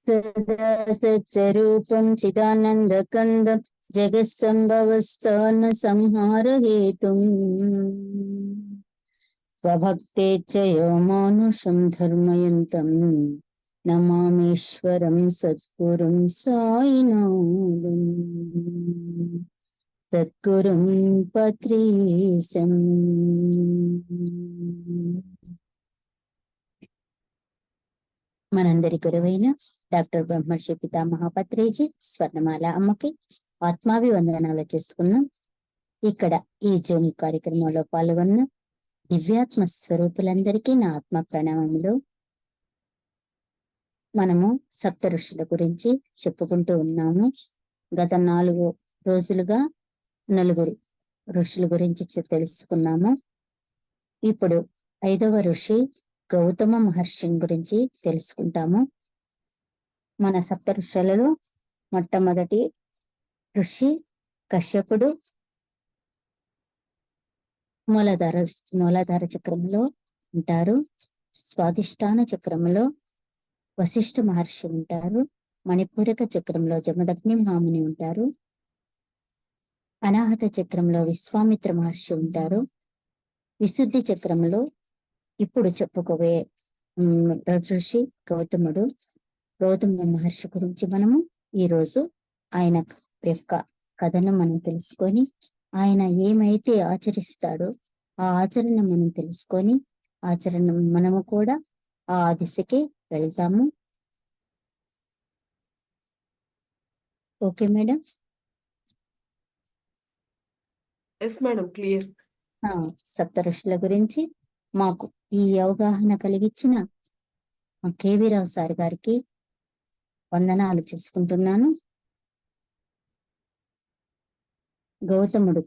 సదా సచ్చరూపం చిదానందకందం జగత్సంభవస్థాన సంహార హేతుం స్వభక్తేచ్చయో మానుషం ధర్మయంతం నమామీశ్వరం సద్గురుం సాయినాథం సద్గురుం పత్రీశం. మనందరి గురువైన డాక్టర్ బ్రహ్మర్షి పితామహ పత్రేజీ స్వర్ణమాల అమ్మకి ఆత్మాభివందనాలు చేసుకున్నాం. ఇక్కడ ఈ జూమ్ కార్యక్రమంలో పాల్గొన్న దివ్యాత్మ స్వరూపులందరికీ నా ఆత్మ ప్రణామములు. మనము సప్త ఋషుల గురించి చెప్పుకుంటూ ఉన్నాము. గత 4 రోజులుగా 4 ఋషుల గురించి తెలుసుకున్నాము. ఇప్పుడు 5వ ఋషి గౌతమ మహర్షిని గురించి తెలుసుకుంటాము. మన సప్త ఋషులలో మొట్టమొదటి ఋషి కశ్యపుడు మూలాధార చక్రంలో ఉంటారు. స్వాదిష్టాన చక్రంలో వశిష్ఠ మహర్షి ఉంటారు. మణిపూరక చక్రంలో జమదగ్ని మహాముని ఉంటారు. అనాహత చక్రంలో విశ్వామిత్ర మహర్షి ఉంటారు. విశుద్ధి చక్రంలో ఇప్పుడు చెప్పుకోవే ఋషి గౌతమ మహర్షి గురించి మనము ఈరోజు ఆయన యొక్క కథను మనం తెలుసుకొని, ఆయన ఏమైతే ఆచరిస్తాడో ఆ ఆచరణ మనం తెలుసుకొని మనము కూడా ఆ దిశకి వెళ్తాము. Okay madam? Yes madam, clear. సప్త ఋషుల గురించి మాకు ఈ అవగాహన కలిగించిన మా కేవీ రావు సార్ గారికి వందనాలు చేసుకుంటున్నాను. గౌతముడు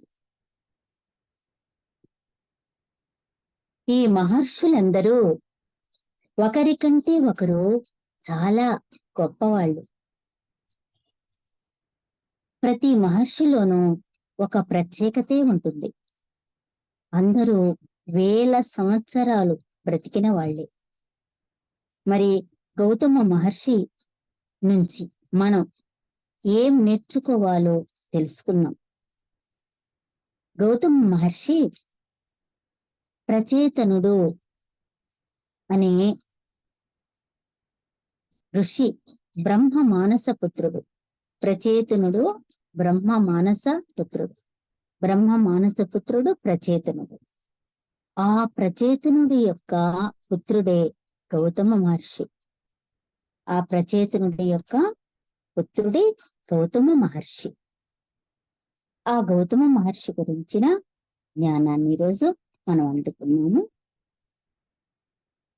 ఈ మహర్షులందరూ ఒకరికంటే ఒకరు చాలా గొప్పవాళ్ళు. ప్రతి మహర్షిలోనూ ఒక ప్రత్యేకతే ఉంటుంది. అందరూ 1000 సంవత్సరాలు బ్రతికిన వాళ్ళే. మరి గౌతమ మహర్షి నుంచి మనం ఏం నేర్చుకోవాలో తెలుసుకున్నాం. గౌతమ మహర్షి ప్రచేతనుడు అనే ఋషి బ్రహ్మ మానస పుత్రుడు. ప్రచేతనుడు బ్రహ్మ మానస పుత్రుడు ప్రచేతనుడు. ఆ ప్రచేతనుడి యొక్క పుత్రుడే గౌతమ మహర్షి. ఆ ప్రచేతనుడి యొక్క పుత్రుడే గౌతమ మహర్షి. ఆ గౌతమ మహర్షి గురించిన జ్ఞానాన్ని ఈరోజు మనం అందుకున్నాము.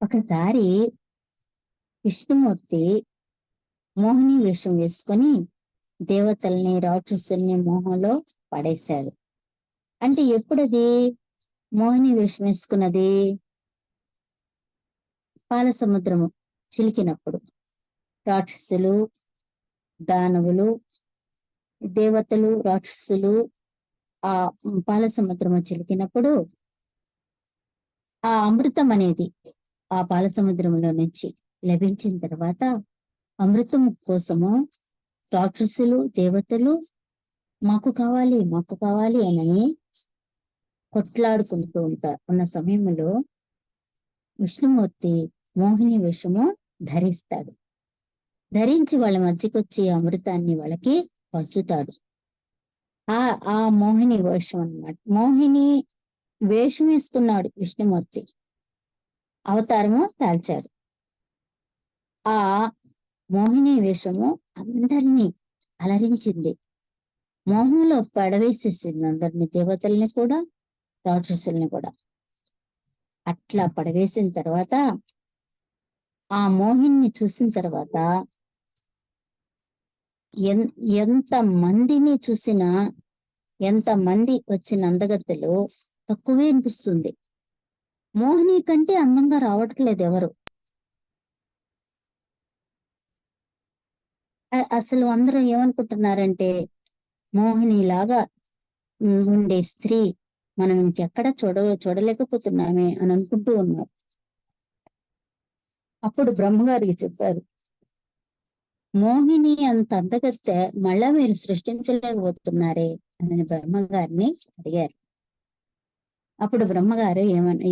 ఒకసారి విష్ణుమూర్తి మోహిని వేషం వేసుకొని దేవతల్ని రాక్షసుల్ని మోహంలో పడేశాడు. అంటే ఎప్పుడది మోహిని వేషం వేసుకున్నది? పాల సముద్రము చిలికినప్పుడు. రాక్షసులు, దానవులు, దేవతలు, రాక్షసులు ఆ పాల సముద్రము చిలికినప్పుడు ఆ అమృతం అనేది ఆ పాల సముద్రంలో నుంచి లభించిన తర్వాత అమృతం కోసము రాక్షసులు, దేవతలు మాకు కావాలి అని కొట్లాడుకుంటూ ఉన్న సమయంలో విష్ణుమూర్తి మోహిని వేషము ధరిస్తాడు. ధరించి వాళ్ళ మధ్యకొచ్చి అమృతాన్ని వాళ్ళకి పంచుతాడు. ఆ మోహిని వేషం అన్నమాట. మోహిని వేషం వేసుకున్నాడు విష్ణుమూర్తి, అవతారము దాల్చాడు. ఆ మోహిని వేషము అందరినీ అలరించింది. మోహంలో పడవేసేసింది అందరినీ, దేవతల్ని కూడా రాక్షసుల్ని కూడా. అట్లా పడవేసిన తర్వాత ఆ మోహిని చూసిన తర్వాత ఎంత మందిని చూసినా, ఎంత మంది వచ్చిన అందగత్తెలు తక్కువే అనిపిస్తుంది. మోహిని కంటే అందంగా రావట్లేదు ఎవరు. అసలు అందరూ ఏమనుకుంటున్నారంటే మోహిని లాగా ఉండే స్త్రీ మనం ఇంకెక్కడ చూడలేకపోతున్నామే అని అనుకుంటూ ఉన్నారు. అప్పుడు బ్రహ్మగారికి చెప్పారు, మోహిని అంత అందగత్తె మళ్ళా మీరు సృష్టించలేకపోతున్నారే అని బ్రహ్మగారిని అడిగారు. అప్పుడు బ్రహ్మగారు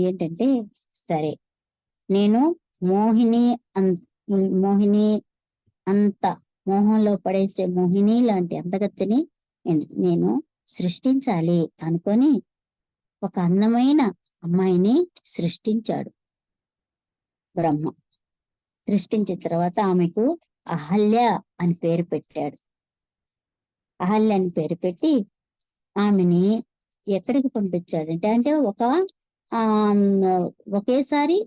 ఏంటంటే, సరే నేను మోహిని మోహిని అంత మోహంలో పడేసే మోహిని లాంటి అందగత్తెని నేను సృష్టించాలి అనుకొని ఒక అందమైన అమ్మాయిని సృష్టించాడు బ్రహ్మ. సృష్టించిన తర్వాత ఆమెకు అహల్య అని పేరు పెట్టాడు. అహల్య అని పేరు పెట్టి ఆమెని ఎక్కడికి పంపించాడంటే, అంటే ఒకేసారి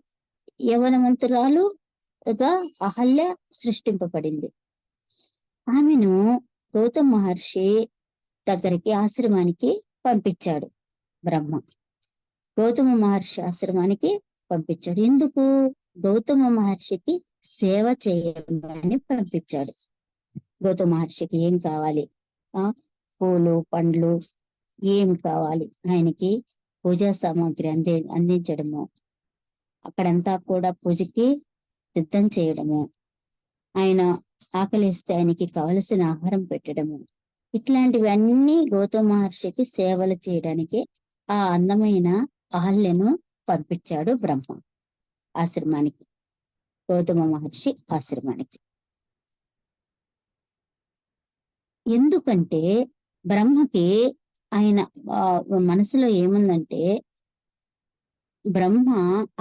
యవనవంతురాలుగా అహల్య సృష్టింపబడింది. ఆమెను గౌతమ మహర్షి దగ్గరికి ఆశ్రమానికి పంపించాడు బ్రహ్మ. గౌతమ మహర్షి ఆశ్రమానికి పంపించాడు. ఎందుకు? గౌతమ మహర్షికి సేవ చేయమని పంపించాడు. గౌతమ మహర్షికి ఏం కావాలి? పూలు పండ్లు ఏం కావాలి, ఆయనకి పూజా సామాగ్రి అందించడము, అక్కడంతా కూడా పూజకి సిద్ధం చేయడము, ఆయన ఆకలిస్తే ఆయనకి కావలసిన ఆహారం పెట్టడము, ఇట్లాంటివన్నీ గౌతమ మహర్షికి సేవలు చేయడానికి ఆ అందమైన అహల్యను పంపించాడు బ్రహ్మ ఆశ్రమానికి, గౌతమ మహర్షి ఆశ్రమానికి. ఎందుకంటే బ్రహ్మకి ఆయన మనసులో ఏముందంటే, బ్రహ్మ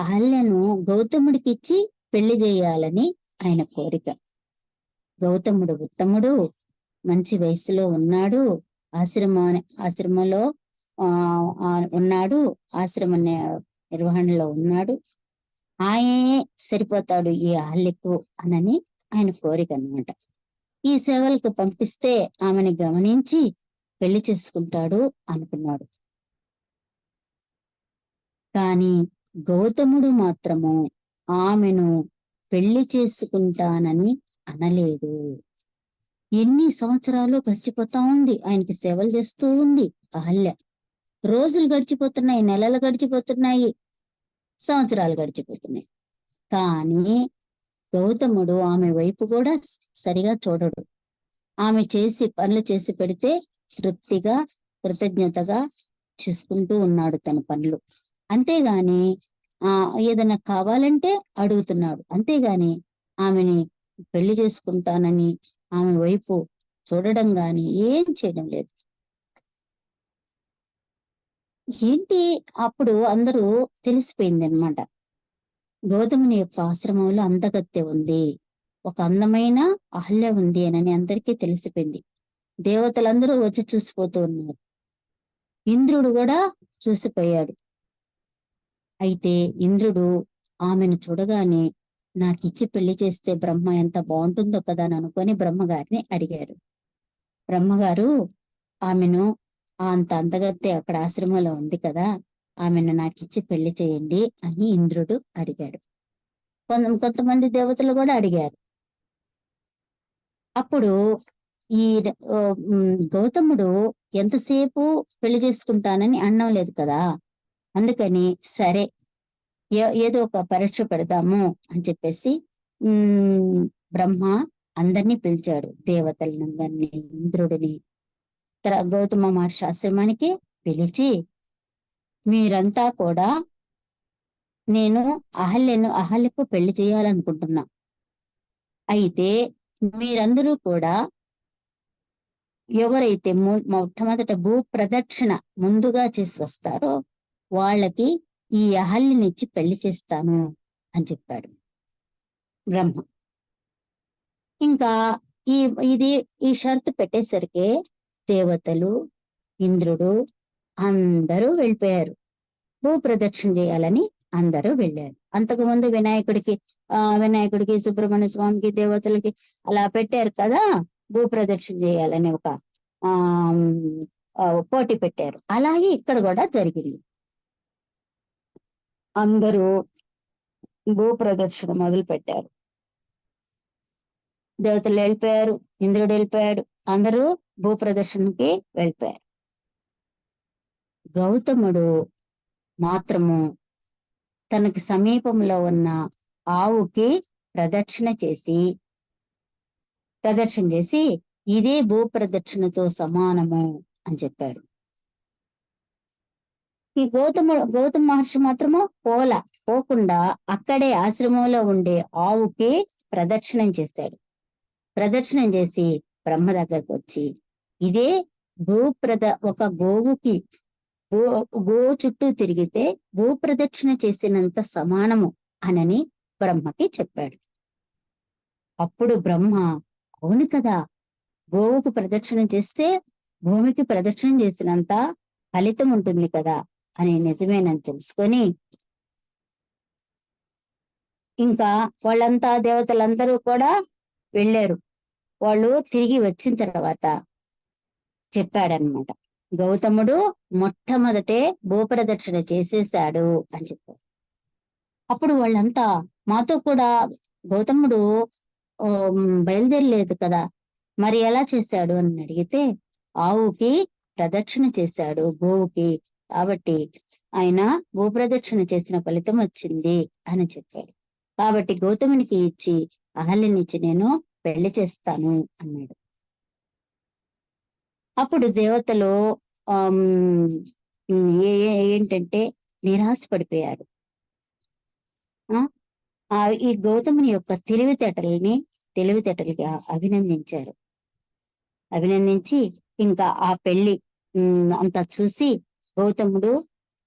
అహల్యను గౌతముడికి ఇచ్చి పెళ్లి చేయాలని ఆయన కోరిక. గౌతముడు ఉత్తముడు, మంచి వయసులో ఉన్నాడు, ఆశ్రమంలో ఉన్నాడు, ఆశ్రమ నిర్వహణలో ఉన్నాడు, ఆయనే సరిపోతాడు ఈ అహల్యకు అనని ఆయన కోరిక అన్నమాట. ఈ సేవలకు పంపిస్తే ఆమెని గమనించి పెళ్లి చేసుకుంటాడు అనుకున్నాడు. కానీ గౌతముడు మాత్రము ఆమెను పెళ్లి చేసుకుంటానని అనలేదు. ఎన్ని సంవత్సరాలు గడిచిపోతా ఉంది, ఆయనకి సేవలు చేస్తూ ఉంది అహల్య. రోజులు గడిచిపోతున్నాయి, నెలలు గడిచిపోతున్నాయి, సంవత్సరాలు గడిచిపోతున్నాయి. కానీ గౌతముడు ఆమె వైపు కూడా సరిగా చూడడు. ఆమె పనులు చేసి పెడితే తృప్తిగా కృతజ్ఞతగా చూసుకుంటూ ఉన్నాడు తన పనులు. అంతేగాని ఏదైనా కావాలంటే అడుగుతున్నాడు, అంతేగాని ఆమెని పెళ్లి చేసుకుంటానని ఆమె వైపు చూడడం గాని ఏం చేయడం లేదు. ఏంటి అప్పుడు అందరూ తెలిసిపోయింది అనమాట, గౌతముని యొక్క ఆశ్రమంలో అందగత్తె ఉంది, ఒక అందమైన అహల్య ఉంది అని అందరికీ తెలిసిపోయింది. దేవతలందరూ వచ్చి చూసిపోతూ ఉన్నారు. ఇంద్రుడు కూడా చూసిపోయాడు. అయితే ఇంద్రుడు ఆమెను చూడగానే నాకిచ్చి పెళ్లి చేస్తే బ్రహ్మ ఎంత బాగుంటుందో కదా అని అనుకొని బ్రహ్మగారిని అడిగాడు. బ్రహ్మగారు ఆమెను అంత అందగత్తె అక్కడ ఆశ్రమంలో ఉంది కదా, ఆమెను నాకిచ్చి పెళ్లి చేయండి అని ఇంద్రుడు అడిగాడు. కొంతమంది దేవతలు కూడా అడిగారు. అప్పుడు ఈ గౌతముడు ఎంతసేపు పెళ్లి చేసుకుంటానని అనడం లేదు కదా, అందుకని సరే ఏదో ఒక పరీక్ష పెడదాము అని చెప్పేసి బ్రహ్మ అందరినీ పిలిచాడు, దేవతలందరినీ, ఇంద్రుడిని. గౌతమ మహర్షి ఆశ్రమానికి పిలిచి, మీరంతా కూడా నేను అహల్యకు పెళ్లి చేయాలనుకుంటున్నా, అయితే మీరందరూ కూడా ఎవరైతే మొట్టమొదట భూ ప్రదక్షిణ ముందుగా చేసి వస్తారో వాళ్ళకి ఈ అహల్యనిచ్చి పెళ్లి చేస్తాను అని చెప్పాడు బ్రహ్మ. ఇంకా ఈ షరతు పెట్టేసరికి దేవతలు, ఇంద్రుడు అందరూ వెళ్ళిపోయారు. భూ ప్రదక్షిణ చేయాలని అందరూ వెళ్ళారు. అంతకుముందు వినాయకుడికి సుబ్రహ్మణ్య స్వామికి దేవతలకి అలా పెట్టారు కదా, భూ ప్రదక్షిణ చేయాలని ఒక పోటీ పెట్టారు. అలాగే ఇక్కడ కూడా జరిగింది. అందరూ భూ ప్రదక్షిణ మొదలు పెట్టారు. దేవతలు వెళ్ళిపోయారు, ఇంద్రుడు వెళ్ళిపోయాడు, అందరూ భూ ప్రదర్శనకి వెళ్ళిపోయారు. గౌతముడు మాత్రము తనకి సమీపంలో ఉన్న ఆవుకి ప్రదక్షిణ చేసి ప్రదక్షిణ చేసి ఇదే భూ ప్రదక్షిణతో సమానము అని చెప్పాడు. ఈ గౌతమ మహర్షి మాత్రము పోకుండా అక్కడే ఆశ్రమంలో ఉండే ఆవుకి ప్రదక్షిణం చేశాడు. ప్రదక్షిణం చేసి బ్రహ్మ దగ్గరకు వచ్చి ఇదే ఒక గోవుకి గో చుట్టూ తిరిగితే భూ ప్రదక్షిణ చేసినంత సమానము అనని బ్రహ్మకి చెప్పాడు. అప్పుడు బ్రహ్మ అవును కదా, గోవుకు ప్రదక్షిణ చేస్తే భూమికి ప్రదక్షిణ చేసినంత ఫలితం ఉంటుంది కదా అని నిజమేనని తెలుసుకొని ఇంకా వాళ్ళంతా దేవతలందరూ కూడా వెళ్ళారు. వాళ్ళు తిరిగి వచ్చిన తర్వాత చెప్పాడనమాట, గౌతముడు మొట్టమొదటే భూప్రదక్షిణ చేసేశాడు అని చెప్పారు. అప్పుడు వాళ్ళంతా మాతో కూడా గౌతముడు బయలుదేరలేదు కదా, మరి ఎలా చేశాడు అని అడిగితే ఆవుకి ప్రదక్షిణ చేశాడు గోవుకి, కాబట్టి ఆయన భూప్రదక్షిణ చేసిన ఫలితం వచ్చింది అని చెప్పాడు. కాబట్టి గౌతమునికి ఇచ్చి అహల్యనిచ్చి నేను పెళ్లి చేస్తాను అన్నాడు. అప్పుడు దేవతలు ఏంటంటే నిరాశ పడిపోయారు. ఈ గౌతముని యొక్క తెలివితేటలకి అభినందించారు. అభినందించి ఇంకా ఆ పెళ్లి అంతా చూసి గౌతముడు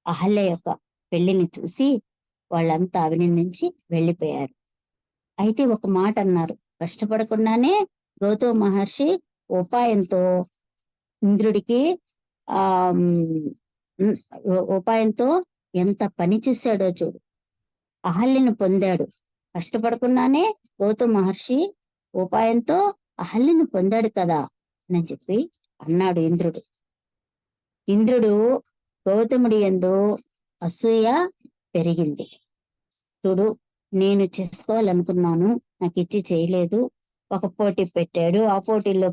అహల్య యొక్క పెళ్లిని చూసి వాళ్ళంతా అభినందించి వెళ్ళిపోయారు. అయితే ఒక మాట అన్నారు, కష్టపడకుండానే గౌతమ మహర్షి ఉపాయంతో ఇంద్రుడికి ఉపాయంతో ఎంత పని చేశాడో చూడు, అహల్యను పొందాడు. కష్టపడకుండానే గౌతమ మహర్షి ఉపాయంతో అహల్యను పొందాడు కదా అని చెప్పి అన్నాడు ఇంద్రుడు. ఇంద్రుడు గౌతముడి యందు అసూయ పెరిగింది. చూడు, నేను చేసుకోవాలనుకున్నాను, నాకు ఇచ్చి చేయలేదు. ఒక పోటీ పెట్టాడు, ఆ పోటీలో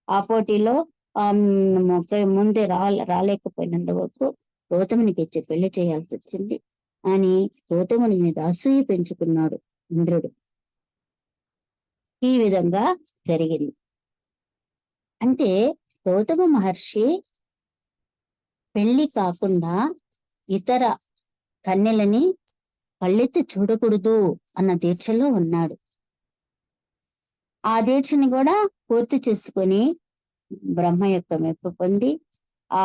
ఆ పోటీలో ముందే రాలేకపోయినందుకు గౌతమునికి ఇచ్చి పెళ్లి చేయాల్సి వచ్చింది అని గౌతముడి మీద అసూయ పెంచుకున్నాడు ఇంద్రుడు. ఈ విధంగా జరిగింది. అంటే గౌతమ మహర్షి పెళ్లి కాకుండా ఇతర కన్యలని కళ్ళెత్తి చూడకూడదు అన్న దీక్షలో ఉన్నాడు. ఆ దీక్షని కూడా పూర్తి చేసుకొని బ్రహ్మ యొక్క మెప్పు పొంది ఆ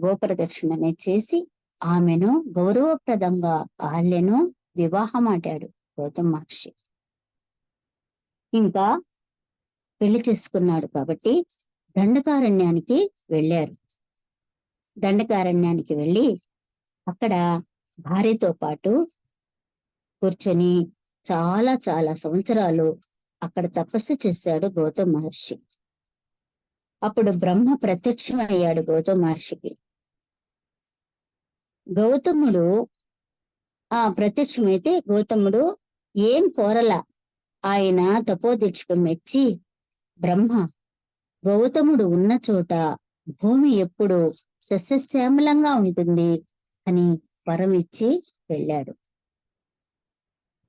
గోప్రదక్షిణని చేసి ఆమెను గౌరవప్రదంగా అహల్యను వివాహమాడాడు గౌతమ మహర్షి. ఇంకా పెళ్లి చేసుకున్నాడు కాబట్టి దండకారణ్యానికి వెళ్ళారు. దండకారణ్యానికి వెళ్ళి అక్కడ భార్యతో పాటు కూర్చొని చాలా చాలా సంవత్సరాలు అక్కడ తపస్సు చేశాడు గౌతమ మహర్షి. అప్పుడు బ్రహ్మ ప్రత్యక్షమయ్యాడు గౌతమ మహర్షికి. గౌతముడు ప్రత్యక్షమైతే గౌతముడు ఏం కోరల, ఆయన తపోదీక్షకు మెచ్చి బ్రహ్మ గౌతముడు ఉన్న చోట భూమి ఎప్పుడు సస్యశ్యామలంగా ఉంటుంది అని వరం ఇచ్చి వెళ్ళాడు.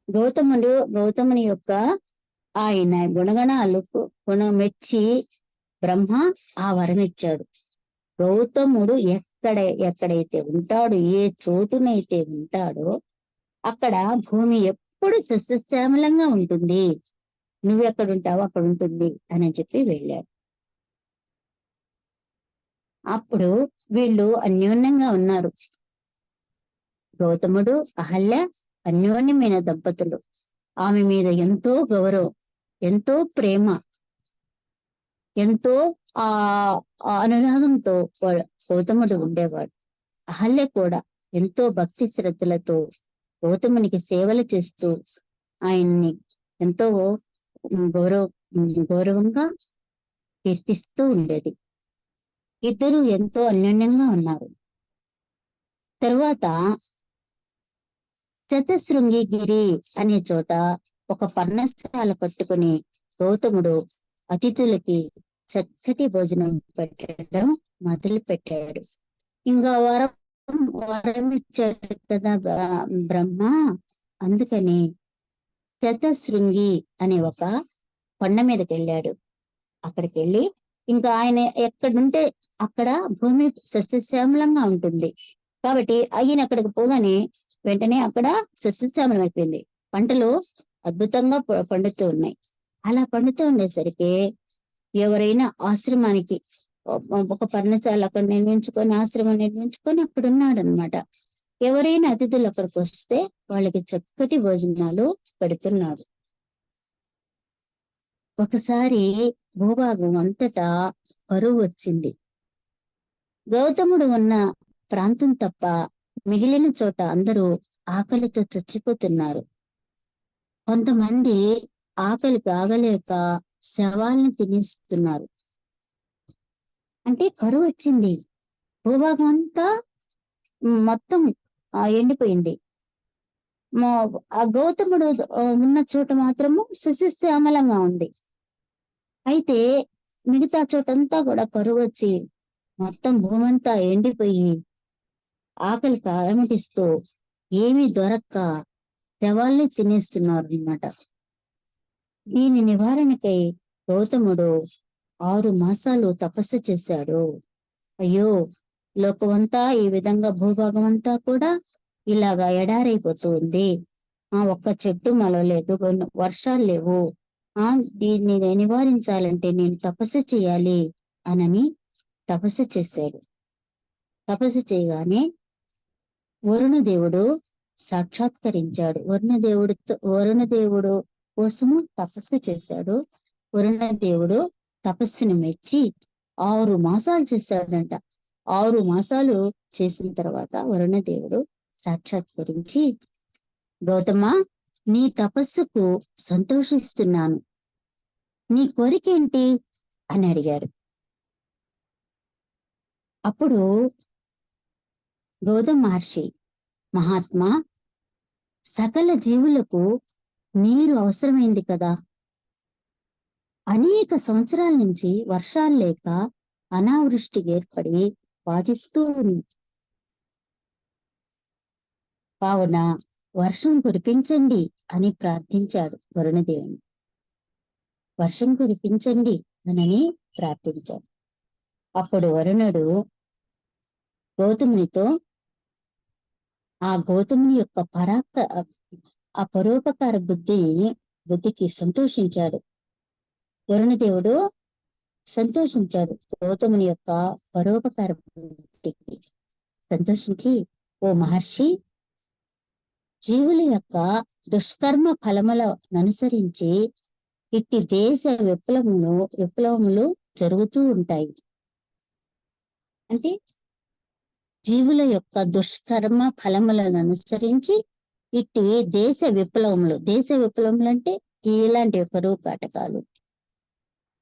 గౌతముని యొక్క ఆయన గుణగణాలకు మెచ్చి బ్రహ్మ ఆ వరం ఇచ్చాడు. గౌతముడు ఎక్కడైతే ఉంటాడో, ఏ చోటునైతే ఉంటాడో అక్కడ భూమి ఎప్పుడు సస్యశ్యామలంగా ఉంటుంది, నువ్వెక్కడుంటావో అక్కడ ఉంటుంది అని చెప్పి వెళ్ళాడు. అప్పుడు వీళ్ళు అన్యోన్యంగా ఉన్నారు. గౌతముడు అహల్య అన్యోన్యమైన దంపతులు. ఆమె మీద ఎంతో గౌరవం, ఎంతో ప్రేమ, ఎంతో అనురాగంతో గౌతముడు ఉండేవాడు. అహల్య కూడా ఎంతో భక్తి శ్రద్ధలతో గౌతమునికి సేవలు చేస్తూ ఆయన్ని ఎంతో గౌరవంగా కీర్తిస్తూ ఉండేది. ఇద్దరు ఎంతో అన్యోన్యంగా ఉన్నారు. తరువాత శతశృంగిగిరి అనే చోట ఒక పర్ణశాల కట్టుకుని గౌతముడు అతిథులకి చక్కటి భోజనం పెట్టడం మొదలు పెట్టాడు. ఇంకా వరం ఇచ్చాడు కదా బ్రహ్మ, అందుకని శతశృంగి అనే ఒక కొండ మీదకి వెళ్ళాడు. అక్కడికి వెళ్ళి ఇంకా ఆయన ఎక్కడుంటే అక్కడ భూమి సస్యశ్యామలంగా ఉంటుంది కాబట్టి ఆయన అక్కడికి పోగానే వెంటనే అక్కడ సస్యశ్యామలం అయిపోయింది. పంటలు అద్భుతంగా పండుతూ ఉన్నాయి. అలా పండుతూ ఉండేసరికి ఎవరైనా ఆశ్రమానికి ఒక పర్ణశాల అక్కడ నిర్మించుకొని ఆశ్రమం నిర్మించుకొని అక్కడ ఉన్నాడు అనమాట. ఎవరైనా అతిథులు అక్కడికి వస్తే వాళ్ళకి చక్కటి భోజనాలు పెడుతున్నాడు. ఒకసారి భూభాగం అంతటా కరువు వచ్చింది. గౌతముడు ఉన్న ప్రాంతం తప్ప మిగిలిన చోట అందరూ ఆకలితో చచ్చిపోతున్నారు. కొంతమంది ఆకలికి ఆగలేక శవాల్ని తినేస్తున్నారు. అంటే కరువు వచ్చింది. భూభాగం అంతా మొత్తం ఎండిపోయింది. ఆ గౌతముడు ఉన్న చోట మాత్రము సస్యశ్యామలంగా ఉంది. అయితే మిగతా చోటంతా కూడా కరువు వచ్చి మొత్తం భూమంతా ఎండిపోయి ఆకలికి అలమటిస్తూ ఏమీ దొరక్క శవాల్ని తినేస్తున్నారు అన్నమాట. దీని నివారణకై గౌతముడు 6 మాసాలు తపస్సు చేశాడు. అయ్యో, లోకమంతా ఈ విధంగా భూభాగం అంతా కూడా ఇలాగా ఎడారైపోతూ ఉంది. ఒక్క చెట్టు మొలవలేదు, వర్షాలు లేవు. దీన్ని నివారించాలంటే నేను తపస్సు చేయాలి అనని తపస్సు చేశాడు. తపస్సు చేయగానే వరుణదేవుడు సాక్షాత్కరించాడు. వరుణదేవుడు కోసము తపస్సు చేశాడు. వరుణదేవుడు తపస్సును మెచ్చి 6 మాసాలు చేశాడంట. 6 మాసాలు చేసిన తర్వాత వరుణదేవుడు సాక్షాత్కరించి, గౌతమ, నీ తపస్సుకు సంతోషిస్తున్నాను. నీ కోరికేంటి అని అడిగాడు. అప్పుడు గౌతమ మహర్షి, మహాత్మా, సకల జీవులకు నీరు అవసరమైంది కదా. అనేక సంవత్సరాల నుంచి వర్షాలు లేక అనావృష్టి ఏర్పడి బాధిస్తూ ఉంది. కావున వర్షం కురిపించండి అని ప్రార్థించాడు వరుణదేవుని. వర్షం కురిపించండి అని ప్రార్థించాడు. అప్పుడు వరుణుడు గౌతమునితో ఆ గౌతముని యొక్క పరోపకార బుద్ధికి సంతోషించాడు. వరుణదేవుడు సంతోషించాడు. గౌతముని యొక్క పరోపకార బుద్ధికి సంతోషించి, ఓ మహర్షి, జీవుల యొక్క దుష్కర్మ ఫలములను అనుసరించి ఇట్టి దేశ విప్లవములు జరుగుతూ ఉంటాయి. అంటే జీవుల యొక్క దుష్కర్మ ఫలములను అనుసరించి ఇట్టి దేశ విప్లవములు అంటే ఇలాంటి కరువు కాటకాలు,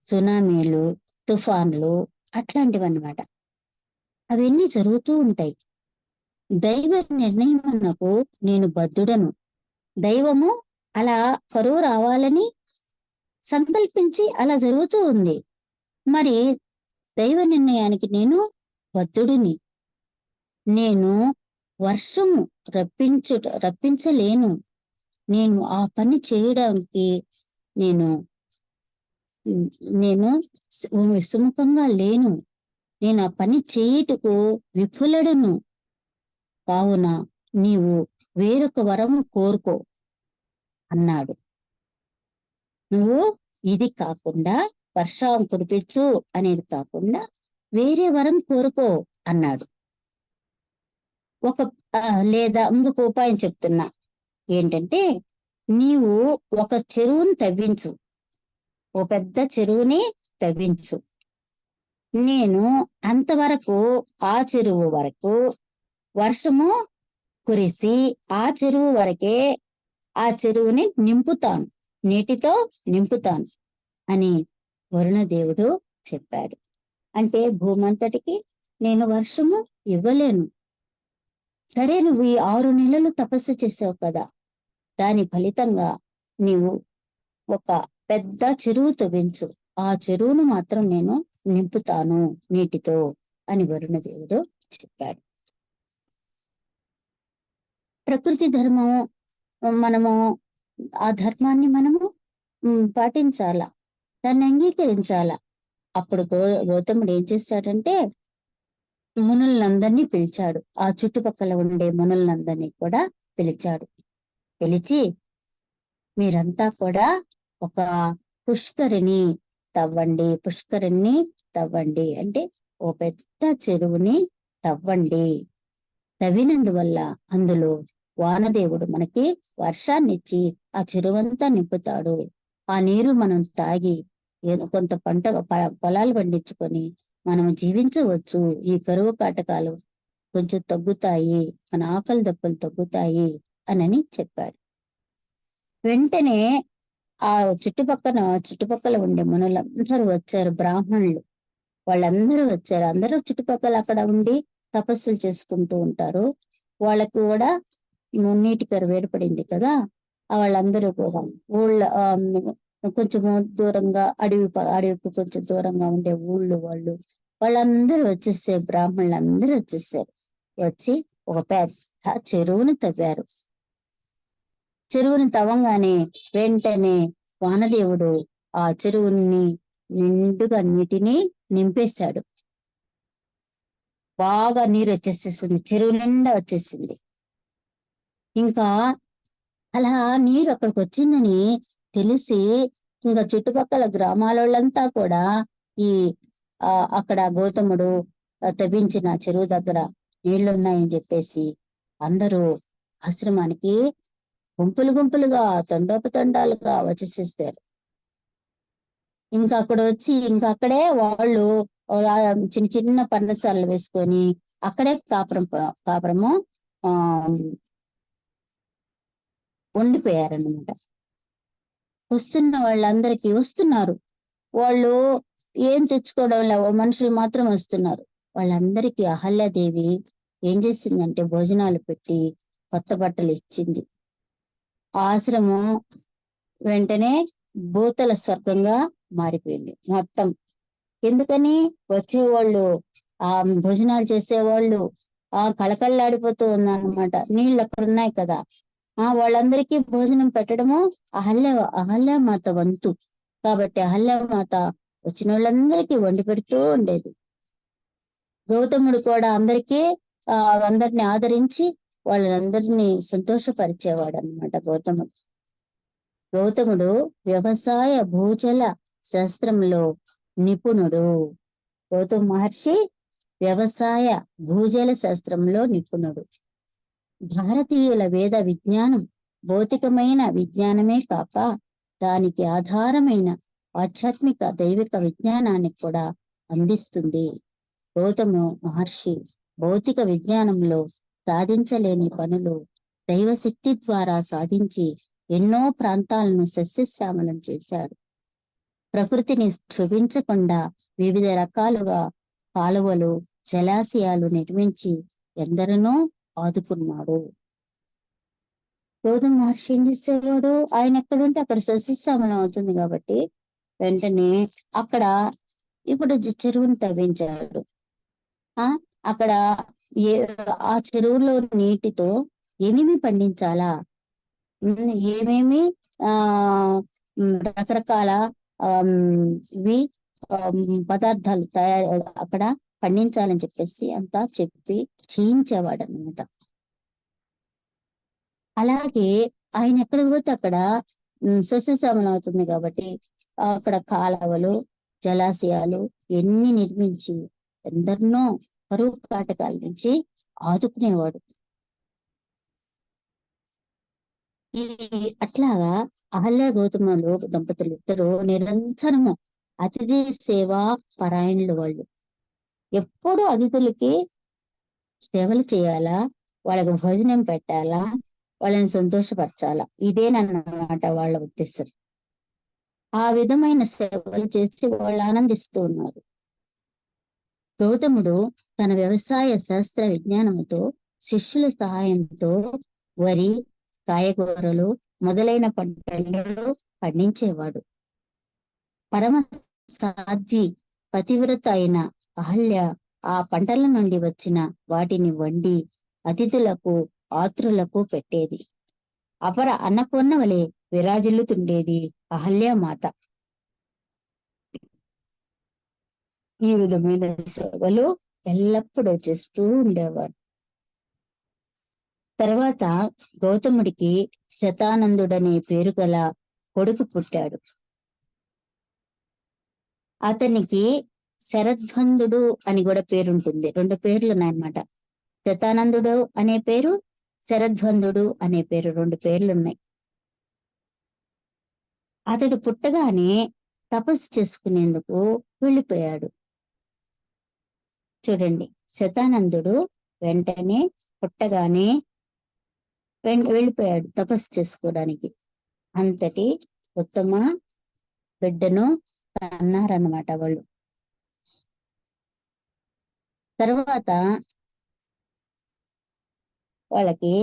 సునామీలు, తుఫాన్లు అట్లాంటివన్నమాట. అవన్నీ జరుగుతూ ఉంటాయి. దైవ నిర్ణయమునకు నేను బద్ధుడను. దైవము అలా కరువు రావాలని సంకల్పించి అలా జరుగుతూ ఉంది. మరి దైవ నిర్ణయానికి నేను బద్ధుడిని. నేను వర్షము రప్పించలేను. నేను ఆ పని చేయడానికి నేను సుముఖంగా లేను. నేను ఆ పని చేయుటకు విఫులడును. కావున నీవు వేరొక వరము కోరుకో అన్నాడు. నువ్వు ఇది కాకుండా వర్షం కురిపించు అనేది కాకుండా వేరే వరం కోరుకో అన్నాడు. లేదా ఇంకొక ఉపాయం చెప్తున్నా. ఏంటంటే, నీవు ఒక చెరువుని తవ్వించు, ఓ పెద్ద చెరువుని తవ్వించు. నేను అంతవరకు ఆ చెరువు వరకు వర్షము కురిసి ఆ చెరువు వరకే ఆ చెరువుని నింపుతాను, నీటితో నింపుతాను అని వరుణదేవుడు చెప్పాడు. అంటే భూమంతటికి నేను వర్షము ఇవ్వలేను. సరే, నువ్వు ఈ 6 నెలలు తపస్సు చేసావు కదా, దాని ఫలితంగా నీవు ఒక పెద్ద చెరువు తవ్వించు, ఆ చెరువును మాత్రం నేను నింపుతాను నీటితో అని వరుణదేవుడు చెప్పాడు. ప్రకృతి ధర్మము, మనము ఆ ధర్మాన్ని మనము పాటించాల. దాన్ని అంగీకరించాల. అప్పుడు గౌతముడు ఏం చేశాడంటే మునులందరినీ పిలిచాడు. ఆ చుట్టుపక్కల ఉండే మునులందరినీ కూడా పిలిచాడు. పిలిచి మీరంతా కూడా ఒక పుష్కరిణి తవ్వండి అంటే ఓ పెద్ద చెరువుని తవ్వండి. తవ్వినందువల్ల అందులో వానదేవుడు మనకి వర్షాన్నిచ్చి ఆ చెరువంతా నింపుతాడు. ఆ నీరు మనం తాగి కొంత పొలాలు పండించుకొని మనం జీవించవచ్చు. ఈ కరువు కాటకాలు కొంచెం తగ్గుతాయి, మన ఆకలి దప్పులు తగ్గుతాయి అని చెప్పాడు. వెంటనే ఆ చుట్టుపక్కల ఉండే మునులందరూ వచ్చారు. బ్రాహ్మణులు వాళ్ళందరూ వచ్చారు. అందరూ చుట్టుపక్కల అక్కడ ఉండి తపస్సులు చేసుకుంటూ ఉంటారు. వాళ్ళకి కూడా నీటి కరువు ఏర్పడింది కదా. వాళ్ళందరూ కూడా కొంచెం దూరంగా అడవికి కొంచెం దూరంగా ఉండే వాళ్ళందరూ వచ్చేసారు. బ్రాహ్మణులు అందరూ వచ్చేసారు. వచ్చి ఒక పెద్ద చెరువును తవ్వారు. చెరువుని తవ్వంగానే వెంటనే వానదేవుడు ఆ చెరువుని నిండుగా నీటిని నింపేశాడు. బాగా నీరు వచ్చేసేసింది, చెరువు నిండా వచ్చేసింది. ఇంకా అలా నీరు అక్కడికి వచ్చిందని తెలిసి ఇంకా చుట్టుపక్కల గ్రామాల వాళ్ళంతా కూడా ఈ అక్కడ గౌతముడు తవ్వించిన చెరువు దగ్గర నీళ్లున్నాయని చెప్పేసి అందరూ ఆశ్రమానికి గుంపులుగా తండోపతండాలుగా వచ్చేసేస్తారు. ఇంకా అక్కడ వచ్చి ఇంకా అక్కడే వాళ్ళు చిన్న పన్నసాలు వేసుకొని అక్కడే కాపురము ఉండిపోయారన్నమాట. వస్తున్న వాళ్ళందరికీ వస్తున్నారు. వాళ్ళు ఏం తెచ్చుకోవడం లేదు, మనుషులు మాత్రం వస్తున్నారు. వాళ్ళందరికీ అహల్యాదేవి ఏం చేసిందంటే భోజనాలు పెట్టి కొత్త బట్టలు ఇచ్చింది. ఆశ్రమం వెంటనే భూతల స్వర్గంగా మారిపోయింది మొత్తం. ఎందుకని వచ్చేవాళ్ళు ఆ భోజనాలు చేసేవాళ్ళు కళకళలాడిపోతూ ఉందన్నమాట. నీళ్ళు అక్కడ ఉన్నాయి కదా. వాళ్ళందరికీ భోజనం పెట్టడము అహల్యామాత వంతు. కాబట్టి అహల్యామాత వచ్చిన వాళ్ళందరికీ వండి పెడుతూ ఉండేది. గౌతముడు కూడా అందరినీ ఆదరించి వాళ్ళందరినీ సంతోషపరిచేవాడు అన్నమాట. గౌతముడు వ్యవసాయ భూజల శాస్త్రంలో నిపుణుడు. గౌతమ మహర్షి వ్యవసాయ భూజల శాస్త్రంలో నిపుణుడు. భారతీయుల వేద విజ్ఞానం భౌతికమైన విజ్ఞానమే కాక దానికి ఆధారమైన ఆధ్యాత్మిక దైవిక విజ్ఞానాన్ని కూడా అందిస్తుంది. గౌతమ మహర్షి భౌతిక విజ్ఞానంలో సాధించలేని పనులు దైవశక్తి ద్వారా సాధించి ఎన్నో ప్రాంతాలను సస్యశ్యామలం చేశాడు. ప్రకృతిని క్షోభించకుండా వివిధ రకాలుగా కాలువలు, జలాశయాలు నిర్మించి ఎందరినో ఆదుకున్నాడు. గౌతమ మహర్షి ఏం చేసేవాడు, ఆయన ఎక్కడుంటే అక్కడ సస్యశ్యామలం అవుతుంది కాబట్టి వెంటనే అక్కడ ఇప్పుడు చెరువును తవ్వించాడు. అక్కడ ఆ చెరువులో నీటితో ఏమేమి పండించాలా, ఏమేమి రకరకాల ఇవి పదార్థాలు అక్కడ పండించాలని చెప్పేసి అంతా చెప్పి చేయించేవాడు అనమాట. అలాగే ఆయన ఎక్కడికి పోతే అక్కడ సస్యశ్యామలం అవుతుంది కాబట్టి అక్కడ కాలువలు, జలాశయాలు ఎన్ని నిర్మించి ఎందరినో కరువు కాటకాల నుంచి ఆదుకునేవాడు. అట్లాగా అహల్య గౌతములు దంపతులు ఇద్దరు నిరంతరము అతిథి సేవా పరాయణులు. వాళ్ళు ఎప్పుడు అతిథులకి సేవలు చేయాలా, వాళ్ళకి భోజనం పెట్టాలా, వాళ్ళని సంతోషపరచాలా, ఇదేనన్నమాట వాళ్ళ ఉద్దేశం. ఆ విధమైన సేవలు చేసి వాళ్ళు ఆనందిస్తూ ఉన్నారు. గౌతముడు తన వ్యవసాయ శాస్త్ర విజ్ఞానముతో శిష్యుల సహాయంతో వరి, కాయగూరలు మొదలైన పంటలు పండించేవాడు. పరమ సాధ్వి పతివ్రత అయిన అహల్య ఆ పంటల నుండి వచ్చిన వాటిని వండి అతిథులకు, ఆత్రులకు పెట్టేది. అపర అన్నపూర్ణ వలె విరాజిల్లుతుండేది అహల్యామాత. ఈ విధమైన సేవలు ఎల్లప్పుడూ చేస్తూ ఉండేవారు. తర్వాత గౌతముడికి శతానందుడనే పేరు గల కొడుకు పుట్టాడు. అతనికి శరద్బంధుడు అని కూడా పేరుంటుంది. 2 పేర్లు ఉన్నాయన్నమాట. శతానందుడు అనే పేరు, శరద్బంధుడు అనే పేరు, 2 పేర్లు ఉన్నాయి. అతడు పుట్టగానే తపస్సు చేసుకునేందుకు వెళ్ళిపోయాడు. చూడండి, శతానందుడు వెంటనే పుట్టగానే వెళ్ళిపోయాడు తపస్సు చేసుకోవడానికి. అంతటి ఉత్తమ బిడ్డను అన్నారన్నమాట వాళ్ళు. తర్వాత వాళ్ళకి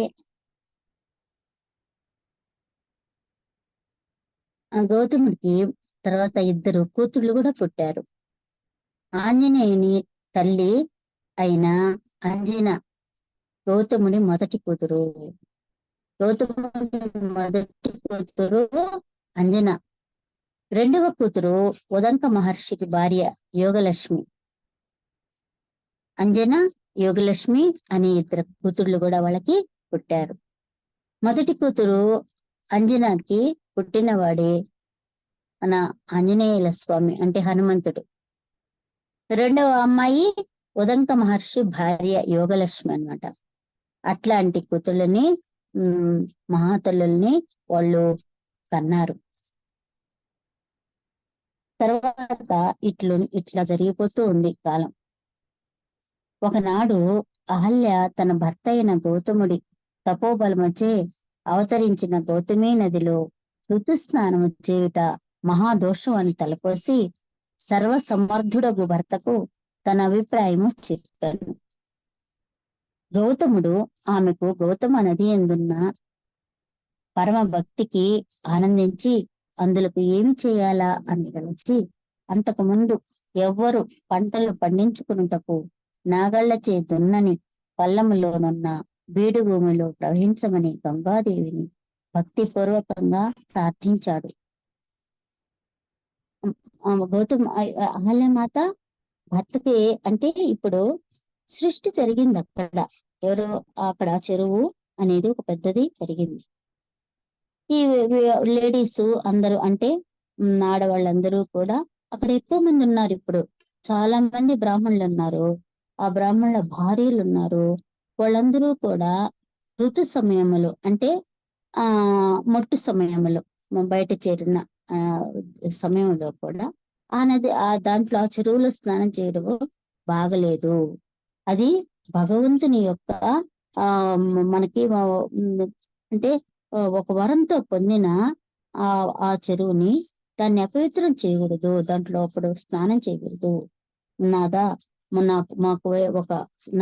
గౌతముడికి తర్వాత 2 కూతుళ్ళు కూడా పుట్టారు. ఆంజనేయుని తల్లి అయిన అంజన గౌతముడి మొదటి కూతురు. గౌతముడి మొదటి కూతురు అంజన. 2వ కూతురు ఉదంక మహర్షికి భార్య యోగలక్ష్మి. అంజన, యోగలక్ష్మి అనే 2 కూతుళ్ళు కూడా వాళ్ళకి పుట్టారు. మొదటి కూతురు అంజనకి పుట్టినవాడే మన ఆంజనేయుల స్వామి అంటే హనుమంతుడు. 2వ అమ్మాయి ఉదంక మహర్షి భార్య యోగలక్ష్మి అన్నమాట. అట్లాంటి కూతుళ్ళని మహాతల్లుల్ని వాళ్ళు కన్నారు. తర్వాత ఇట్లా జరిగిపోతూ ఉంది కాలం. ఒకనాడు అహల్య తన భర్త అయిన గౌతముడి తపోబలమచే అవతరించిన గౌతమీ నదిలో ఋతుస్నానము చేయుట మహాదోషం అని తలపోసి సర్వసమర్థుడగు భర్తకు తన అభిప్రాయము చెప్పాను. గౌతముడు ఆమెకు గౌతమ నది ఎందున్న పరమ భక్తికి ఆనందించి అందులకు ఏమి చేయాలా అని తలచి, అంతకు ముందు ఎవ్వరు పంటలు పండించుకున్నటకు నాగళ్లచే దున్నని పల్లములోనున్న బీడు భూమిలో ప్రవహించమని గంగాదేవిని భక్తిపూర్వకంగా ప్రార్థించాడు. అహల్యమాత భర్తకి అంటే ఇప్పుడు సృష్టి జరిగింది అక్కడ. అక్కడ చెరువు అనేది ఒక పెద్దది జరిగింది. ఈ లేడీస్ అందరూ అంటే ఆడవాళ్ళందరూ కూడా అక్కడ ఎక్కువ మంది ఉన్నారు. ఇప్పుడు చాలా మంది బ్రాహ్మణులు ఉన్నారు. ఆ బ్రాహ్మణుల భార్యలు ఉన్నారు. వాళ్ళందరూ కూడా ఋతు సమయములో అంటే మొట్టు సమయంలో బయట చేరిన సమయంలో కూడా ఆ నది దాంట్లో ఆ చెరువులో స్నానం చేయడం బాగలేదు. అది భగవంతుని యొక్క మనకి అంటే ఒక వరంతో పొందిన ఆ చెరువుని దాన్ని అపవిత్రం చేయకూడదు, దాంట్లో అప్పుడు స్నానం చేయకూడదు.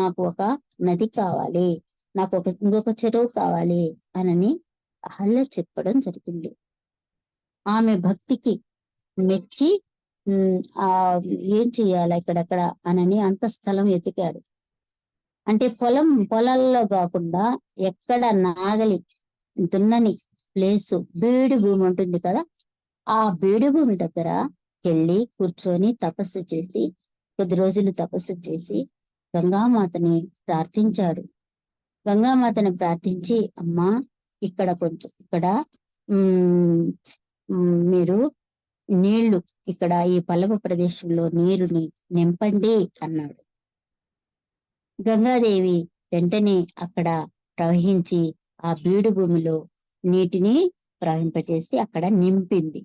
నాకు ఒక నది కావాలి, నాకు ఇంకొక చెరువు కావాలి అని అహల్య చెప్పడం జరిగింది. ఆమె భక్తికి మెచ్చి ఏం చెయ్యాలి ఇక్కడక్కడ అనని అంత స్థలం ఎతికాడు. అంటే పొలాల్లో కాకుండా ఎక్కడ నాగలి దున్నని ప్లేసు బీడు భూమి ఉంటుంది కదా, ఆ బీడు భూమి దగ్గర వెళ్ళి కూర్చొని తపస్సు చేసి కొద్ది రోజులు తపస్సు చేసి గంగామాతని ప్రార్థించాడు. గంగామాతని ప్రార్థించి, అమ్మా ఇక్కడ మీరు నీళ్లు ఇక్కడ ఈ పల్లవ ప్రదేశంలో నీరుని నింపండి అన్నాడు. గంగాదేవి వెంటనే అక్కడ ప్రవహించి ఆ బీడు భూమిలో నీటిని ప్రవహింపజేసి అక్కడ నింపింది.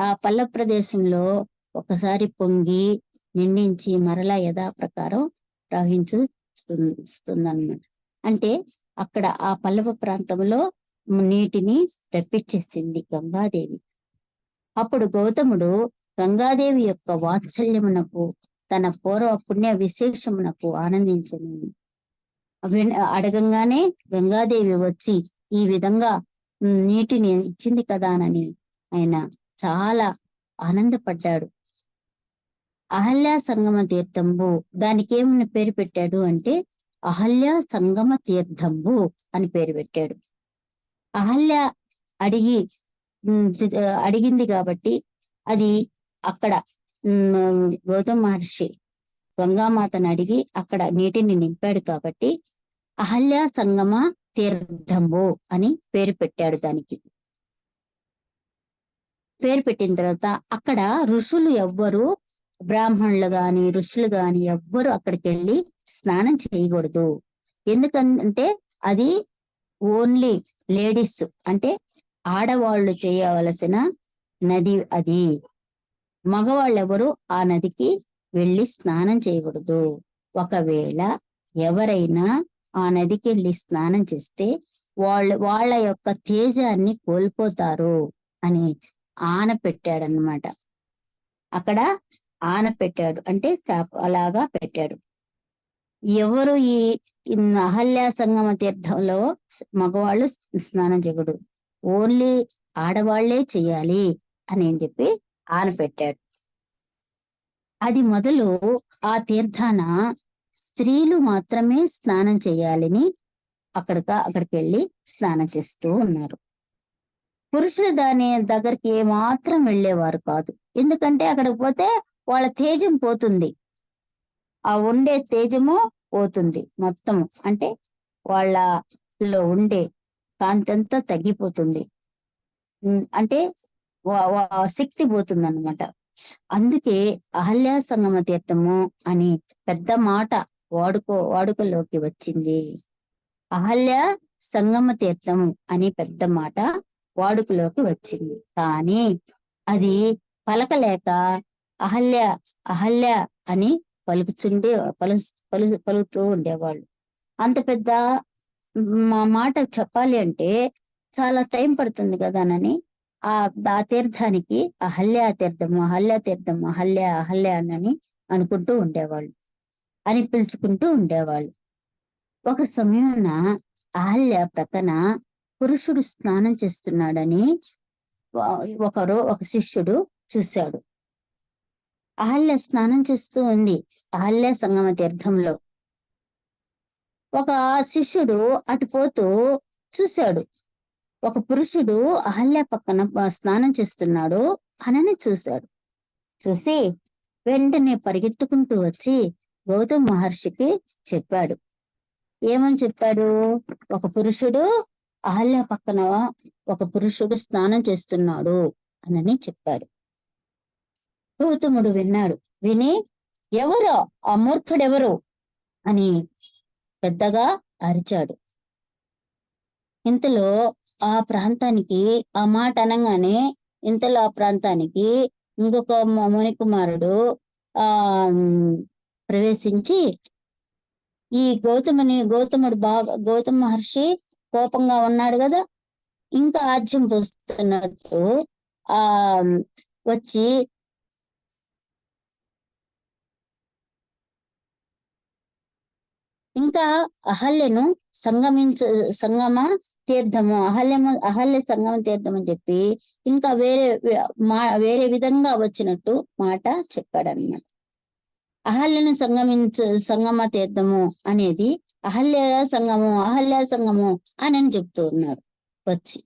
ఆ పల్లవ ప్రదేశంలో ఒకసారి పొంగి నిండించి మరలా యథాప్రకారం ప్రవహించుతుందన్నమాట. అంటే అక్కడ ఆ పల్లవ ప్రాంతంలో నీటిని తెప్పించేసింది గంగాదేవి. అప్పుడు గౌతముడు గంగాదేవి యొక్క వాత్సల్యమునకు తన పూర్వ పుణ్య విశేషమునకు ఆనందించను. అడగంగానే గంగాదేవి వచ్చి ఈ విధంగా నీటిని ఇచ్చింది కదా అని ఆయన చాలా ఆనందపడ్డాడు. అహల్య సంగమ తీర్థంబు, దానికి ఏమన్నా పేరు పెట్టాడు అంటే అహల్య సంగమ తీర్థంబు అని పేరు పెట్టాడు. అహల్య అడిగింది కాబట్టి అది అక్కడ గౌతమ మహర్షి గంగామాతను అడిగి అక్కడ నీటిని నింపాడు కాబట్టి అహల్య సంగమ తీర్థంబు అని పేరు పెట్టాడు దానికి. పేరు పెట్టిన తర్వాత అక్కడ ఋషులు ఎవ్వరు, బ్రాహ్మణులు గాని ఋషులు గాని ఎవ్వరు అక్కడికి వెళ్ళి స్నానం చేయకూడదు. ఎందుకంటే అది ఓన్లీ లేడీస్ అంటే ఆడవాళ్ళు చేయవలసిన నది అది. మగవాళ్ళెవరు ఆ నదికి వెళ్ళి స్నానం చేయకూడదు. ఒకవేళ ఎవరైనా ఆ నదికి వెళ్ళి స్నానం చేస్తే వాళ్ళ యొక్క తేజాన్ని కోల్పోతారు అని ఆన పెట్టాడనమాట. అక్కడ ఆన పెట్టాడు అంటే అలాగా పెట్టాడు. ఎవరు ఈ అహల్య సంగమ తీర్థంలో మగవాళ్ళు స్నానం చేయకూడదు, ఓన్లీ ఆడవాళ్లే చెయ్యాలి అని చెప్పి ఆన పెట్టాడు. అది మొదలు ఆ తీర్థాన స్త్రీలు మాత్రమే స్నానం చేయాలని అక్కడికి వెళ్ళి స్నానం చేస్తూ ఉన్నారు. పురుషులు దాని దగ్గరికి ఏమాత్రం వెళ్ళేవారు కాదు. ఎందుకంటే అక్కడికి పోతే వాళ్ళ తేజం పోతుంది, ఆ ఉండే తేజము పోతుంది మొత్తము. అంటే వాళ్ళలో ఉండే కాంతి అంతా తగ్గిపోతుంది, అంటే శక్తి పోతుంది అన్నమాట. అందుకే అహల్య సంగమ తీర్థము అని పెద్ద మాట వాడుకలోకి వచ్చింది. అహల్య సంగమ తీర్థము అని పెద్ద మాట వాడుకలోకి వచ్చింది. కానీ అది పలకలేక అహల్య అహల్య అని పలుకుతూ ఉండేవాళ్ళు. అంత పెద్ద మాట చెప్పాలి అంటే చాలా టైం పడుతుంది కదానని ఆ తీర్థానికి అహల్య తీర్థము అహల్య తీర్థము అహల్య అహల్య అని అనుకుంటూ ఉండేవాళ్ళు, అని పిలుచుకుంటూ ఉండేవాళ్ళు. ఒక సమయాన అహల్య ప్రక్కన పురుషుడు స్నానం చేస్తున్నాడని ఒక శిష్యుడు చూశాడు. అహల్య స్నానం చేస్తూ ఉంది అహల్య సంగమ తీర్థంలో. ఒక శిష్యుడు అటుపోతూ చూశాడు, ఒక పురుషుడు అహల్య పక్కన స్నానం చేస్తున్నాడు అని చూశాడు. చూసి వెంటనే పరిగెత్తుకుంటూ వచ్చి గౌతమ మహర్షికి చెప్పాడు. ఏమని చెప్పాడు? ఒక పురుషుడు అహల్య పక్కన ఒక పురుషుడు స్నానం చేస్తున్నాడు అని చెప్పాడు. గౌతముడు విన్నాడు. విని ఎవరో ఆ మూర్ఖుడెవరు అని పెద్దగా అరిచాడు. ఇంతలో ఆ ప్రాంతానికి ఆ మాట అనగానే ఇంతలో ఆ ప్రాంతానికి ఇంకొక మునికుమారుడు ప్రవేశించి ఈ గౌతమ మహర్షి కోపంగా ఉన్నాడు కదా, ఇంకా ఆజ్యం పోస్తున్నట్టు వచ్చి ఇంకా అహల్యను సంగమ తీర్థము అహల్య సంగమ తీర్థం అని చెప్పి ఇంకా వేరే విధంగా వచ్చినట్టు మాట చెప్పాడన్నమాట. అహల్యను సంగమ తీర్థము అనేది అహల్య సంగము అని చెప్తూ ఉన్నాడు. వచ్చి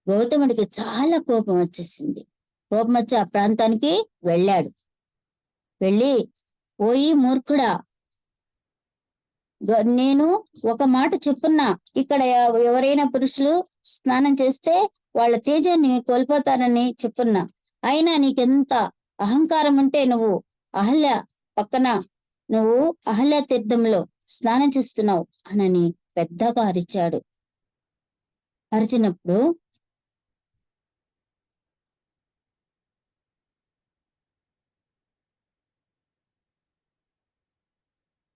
గౌతముడికి చాలా కోపం వచ్చేసింది. కోపం వచ్చి ఆ ప్రాంతానికి వెళ్ళాడు. వెళ్ళి ఓయి మూర్ఖుడా, నేను ఒక మాట చెప్పున్నా, ఇక్కడ ఎవరైనా పురుషులు స్నానం చేస్తే వాళ్ళ తేజాన్ని కోల్పోతారని చెప్పున్నా, అయినా నీకెంత అహంకారం ఉంటే నువ్వు అహల్య పక్కన నువ్వు అహల్య తీర్థంలో స్నానం చేస్తున్నావు అని పెద్దగా అరిచాడు. అరిచినప్పుడు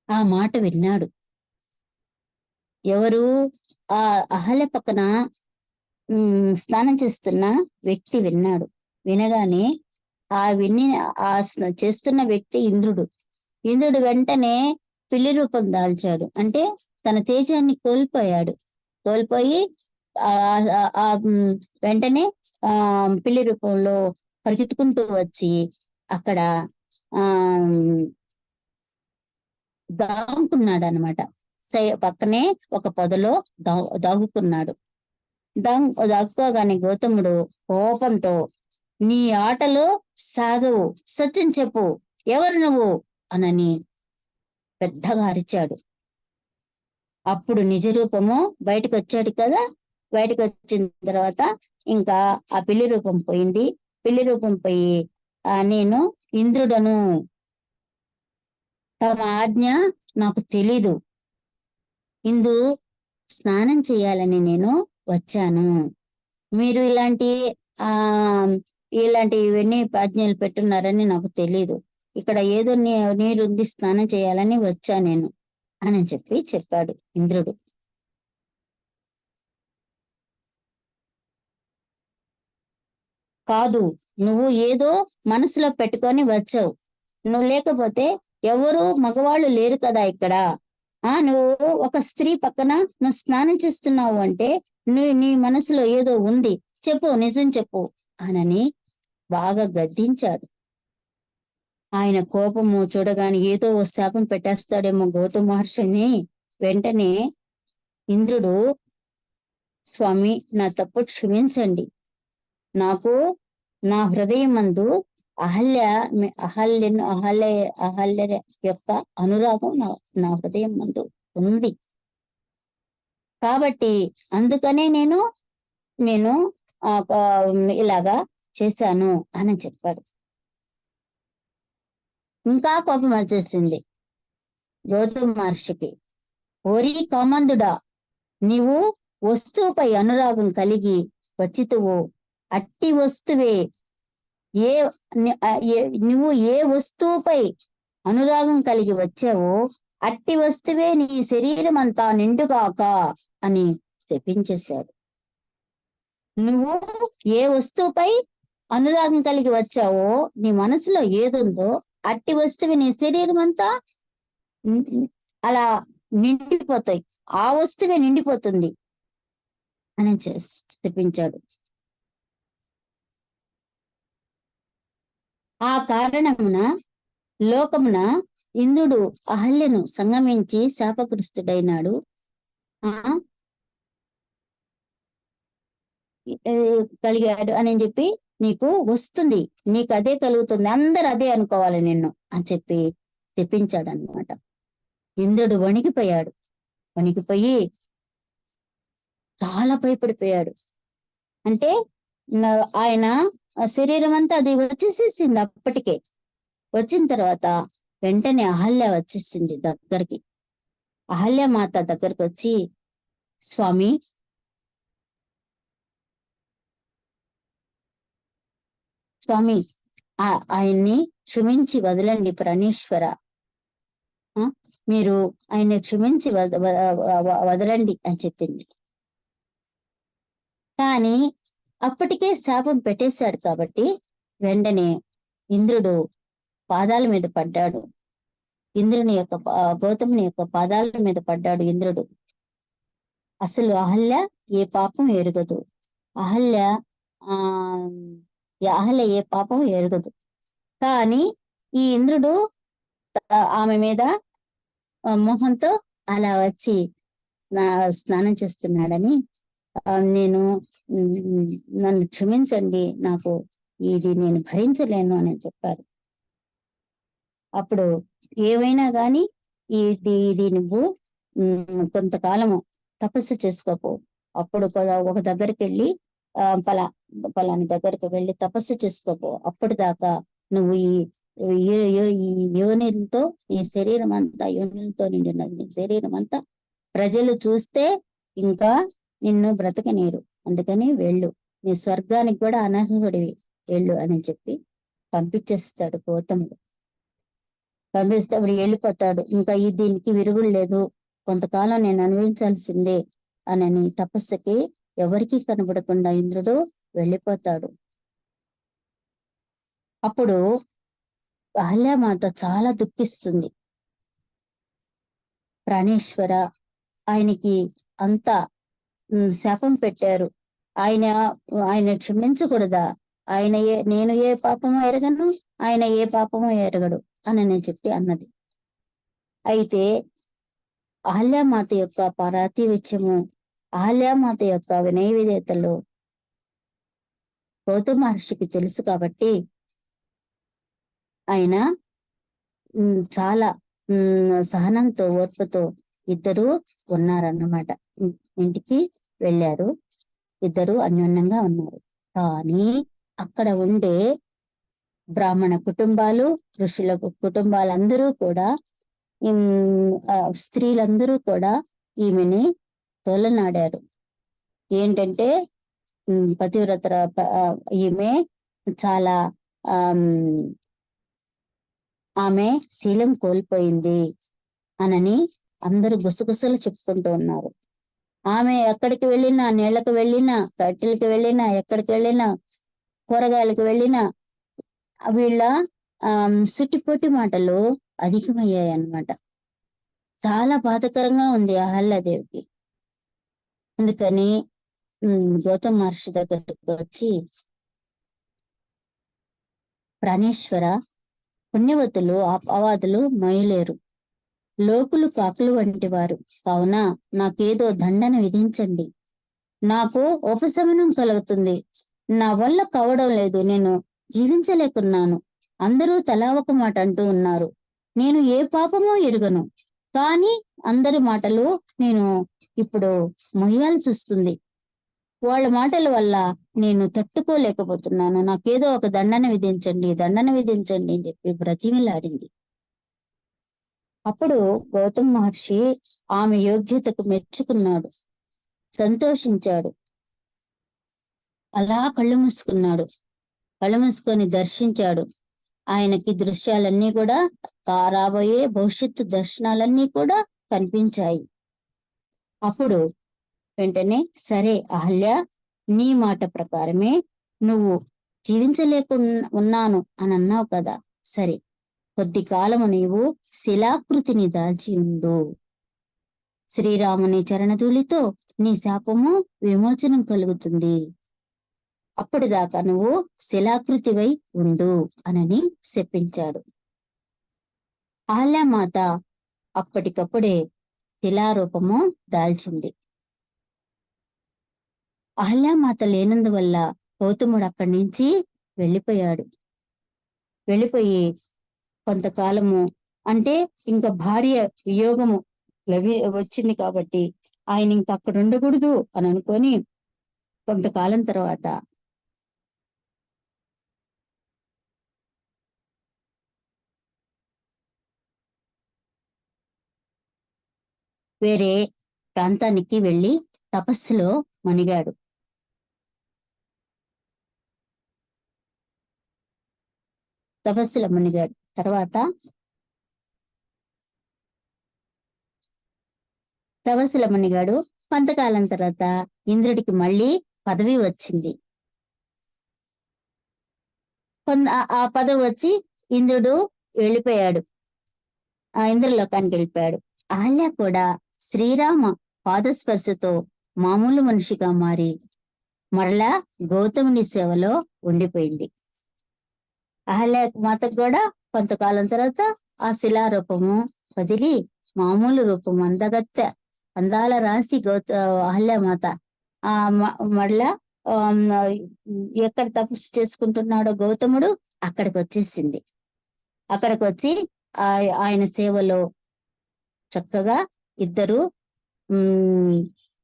ఆ మాట విన్నాడు. ఎవరు? ఆ అహల్య పక్కన స్నానం చేస్తున్న వ్యక్తి విన్నాడు. వినగానే చేస్తున్న వ్యక్తి ఇంద్రుడు. ఇంద్రుడు వెంటనే పిల్లి రూపం దాల్చాడు. అంటే తన తేజాన్ని కోల్పోయి వెంటనే పిల్లి రూపంలో పరిగెత్తుకుంటూ వచ్చి అక్కడ దాగుకున్నాడు అనమాట. పక్కనే ఒక పొదలో దాగుకున్నాడు. దాగుకోగానే గౌతముడు కోపంతో నీ ఆటలు సాగవు, సత్యం చెప్పు, ఎవరు నువ్వు అనని పెద్దగా అరిచాడు. అప్పుడు నిజ రూపము బయటకు వచ్చాడు కదా. బయటకు వచ్చిన తర్వాత ఇంకా ఆ పిల్లి రూపం పోయింది. పిల్లి రూపం పోయి నేను ఇంద్రుడను, తమ ఆజ్ఞ నాకు తెలీదు, ఇందు స్నానం చేయాలని నేను వచ్చాను. మీరు ఆ ఇలాంటివన్నీ ఆజ్ఞలు పెట్టున్నారని నాకు తెలీదు. ఇక్కడ ఏదో నీరుంది, స్నానం చేయాలని వచ్చా నేను అని చెప్పాడు ఇంద్రుడు. కాదు, నువ్వు ఏదో మనసులో పెట్టుకొని వచ్చావు. నువ్వు లేకపోతే ఎవరు మగవాళ్ళు లేరు కదా ఇక్కడ. నువ్వు ఒక స్త్రీ పక్కన నువ్వు స్నానం చేస్తున్నావు అంటే నీ మనసులో ఏదో ఉంది, చెప్పు, నిజం చెప్పు అనని బాగా గద్దించాడు. ఆయన కోపము చూడగానే ఏదో ఓ శాపం పెట్టేస్తాడేమో గౌతమ మహర్షిని. వెంటనే ఇంద్రుడు, స్వామి నా తప్పు క్షమించండి, నాకు నా హృదయమందు అహల్య యొక్క అనురాగం నా హృదయం మందు ఉంది కాబట్టి అందుకనే నేను ఇలాగా చేశాను అని చెప్పాడు. ఇంకా కోపం వచ్చేసింది గౌతమ మహర్షికి. ఓరి కామందుడా, నీవు వస్తువుపై అనురాగం కలిగి వచ్చితువు, అట్టి వస్తువే నువ్వు ఏ వస్తువుపై అనురాగం కలిగి వచ్చావో అట్టి వస్తువే నీ శరీరం అంతా నిండుగాక అని చెప్పించేశాడు. నువ్వు ఏ వస్తువుపై అనురాగం కలిగి వచ్చావో, నీ మనసులో ఏదుందో అట్టి వస్తువు నీ శరీరం అంతా అలా నిండిపోతాయి, ఆ వస్తువే నిండిపోతుంది అని చెప్పించాడు. ఆ కారణమున లోకమున ఇంద్రుడు అహల్యను సంగమించి శాపగ్రస్తుడైనాడు. కలిగాడు అని చెప్పి నీకు వస్తుంది, నీకు అదే కలుగుతుంది, అందరు అదే అనుకోవాలి నిన్ను అని చెప్పి తెప్పించాడు అనమాట. ఇంద్రుడు వణికిపోయి చాలా భయపడిపోయాడు. అంటే ఆయన శరీరం అంతా అది వచ్చేసేసింది. అప్పటికే వచ్చిన తర్వాత వెంటనే అహల్య వచ్చేసింది దగ్గరికి. అహల్య మాత దగ్గరికి వచ్చి, స్వామి ఆయన్ని క్షమించి వదలండి ప్రాణేశ్వర, మీరు ఆయన్ని క్షమించి వదలండి అని చెప్పింది. కానీ అప్పటికే శాపం పెట్టేశాడు కాబట్టి వెంటనే ఇంద్రుడు పాదాల మీద పడ్డాడు. గౌతముని యొక్క పాదాల మీద పడ్డాడు ఇంద్రుడు. అసలు అహల్య ఏ పాపం ఎరుగదు, అహల్య ఏ పాపం ఎరుగదు. కానీ ఈ ఇంద్రుడు ఆమె మీద మోహంతో అలా వచ్చి స్నానం చేస్తున్నాడని, నన్ను క్షమించండి, నాకు నేను భరించలేను అని చెప్పారు. అప్పుడు ఏవైనా గాని ఇది నువ్వు కొంతకాలము తపస్సు చేసుకోపో, అప్పుడు ఒక దగ్గరికి వెళ్ళి పలాని దగ్గరికి వెళ్ళి తపస్సు చేసుకోపో, అప్పటిదాకా నువ్వు ఈ యోనిలతో ఈ శరీరం అంతా యోనిలతో నిండినది నీ శరీరం అంతా, ప్రజలు చూస్తే ఇంకా నిన్ను బ్రతకనీరు, అందుకని వెళ్ళు, నీ స్వర్గానికి కూడా అనర్హుడివి, వెళ్ళు అని చెప్పి పంపించేస్తాడు గౌతముడు. పంపిస్తే అప్పుడు వెళ్ళిపోతాడు. ఇంకా దీనికి విరుగుడు లేదు, కొంతకాలం నేను అనుభవించాల్సిందే అని తపస్సుకి ఎవరికి కనబడకుండా ఇంద్రుడు వెళ్ళిపోతాడు. అప్పుడు అహల్యామాత చాలా దుఃఖిస్తుంది. ప్రాణేశ్వర, ఆయనకి అంత శాపం పెట్టారు, ఆయన క్షమించకూడదా, నేను ఏ పాపమో ఎరగను, ఆయన ఏ పాపమో ఎరగడు అని నేను చెప్పి అన్నది. అయితే అహల్యామాత యొక్క పారాతివ్యము, అహల్యామాత యొక్క వినయ విధేయతలు గౌతమ మహర్షికి తెలుసు కాబట్టి ఆయన చాలా సహనంతో ఓర్పుతో ఇద్దరు ఉన్నారన్నమాట. ఇంటికి వెళ్ళారు, ఇద్దరు అన్యోన్యంగా ఉన్నారు. కానీ అక్కడ ఉండే బ్రాహ్మణ కుటుంబాలు, ఋషుల కుటుంబాలందరూ కూడా స్త్రీలందరూ కూడా ఈమెని తోలనాడారు. ఏంటంటే పతివ్రత ఈమె చాలా ఆమె శీలం కోల్పోయింది అనని అందరూ గుసగుసలు చెప్పుకుంటూ ఉన్నారు. ఆమె ఎక్కడికి వెళ్ళినా, నీళ్లకు వెళ్ళినా, కట్టెలకి వెళ్ళినా, ఎక్కడికి వెళ్ళినా, కూరగాయలకు వెళ్ళినా వీళ్ళ సుట్టిపోటి మాటలు అధికమయ్యాయి అన్నమాట. చాలా బాధకరంగా ఉంది అహల్యాదేవికి. అందుకని గౌతమ మహర్షి దగ్గరికి వచ్చి, ప్రాణేశ్వర, పుణ్యవతులు అపవాదులు మొయ్యలేరు, లోకులు కాకులు వంటి వారు, కావున నాకేదో దండన విధించండి, నాకు ఉపశమనం కలుగుతుంది. నా వల్ల కావడం లేదు, నేను జీవించలేకున్నాను. అందరూ తలా ఒక మాట అంటూ ఉన్నారు. నేను ఏ పాపమో ఎరుగను, కానీ అందరి మాటలు నేను ఇప్పుడు మొయ్యాల్సి వస్తుంది. వాళ్ళ మాటల వల్ల నేను తట్టుకోలేకపోతున్నాను. నాకేదో ఒక దండన విధించండి, దండన విధించండి అని చెప్పి బ్రతిమిలాడింది. అప్పుడు గౌతమ మహర్షి ఆమె యోగ్యతకు మెచ్చుకున్నాడు, సంతోషించాడు. అలా కళ్ళు మూసుకున్నాడు. కళ్ళు మూసుకొని దర్శించాడు. ఆయనకి దృశ్యాలన్నీ కూడా, రాబోయే భవిష్యత్తు దర్శనాలన్నీ కూడా కనిపించాయి. అప్పుడు వెంటనే, సరే అహల్య, నీ మాట ప్రకారమే నువ్వు ఉన్నాను అని అన్నావు కదా, సరే కొద్ది కాలము నీవు శిలాకృతిని దాల్చి ఉండు. శ్రీరాముని చరణధూళితో నీ శాపము విమోచనం కలుగుతుంది. అప్పటిదాకా నువ్వు శిలాకృతివై ఉండు అనని చెప్పించాడు. అహల్యామాత అప్పటికప్పుడే శిలారూపము దాల్చింది. అహల్యామాత లేనందువల్ల గౌతముడు అక్కడి నుంచి వెళ్ళిపోయాడు. వెళ్ళిపోయి కొంతకాలము, అంటే ఇంకా భార్య వియోగము వచ్చింది కాబట్టి ఆయన ఇంకా అక్కడ ఉండకూడదు అని అనుకొని కొంతకాలం తర్వాత వేరే ప్రాంతానికి వెళ్ళి తపస్సులో మునిగాడు. తర్వాత తపస్సులో మునిగాడు. కొంతకాలం తర్వాత ఇంద్రుడికి మళ్ళీ పదవి వచ్చింది. ఆ పదవి వచ్చి ఇంద్రుడు వెళ్ళిపోయాడు, ఆ ఇంద్రలోకానికి వెళ్ళిపోయాడు. అహల్య కూడా శ్రీరామ పాదస్పర్శతో మామూలు మనిషిగా మారి మరలా గౌతముని సేవలో ఉండిపోయింది. అహల్య మాతకు కూడా కొంతకాలం తర్వాత ఆ శిలారూపము వదిలి మామూలు రూపం, అందాల రాశి అహల్యమాత మళ్ళా ఎక్కడ తపస్సు చేసుకుంటున్నాడో గౌతముడు అక్కడికి వచ్చేసింది. అక్కడికి వచ్చి ఆయన సేవలో చక్కగా ఇద్దరు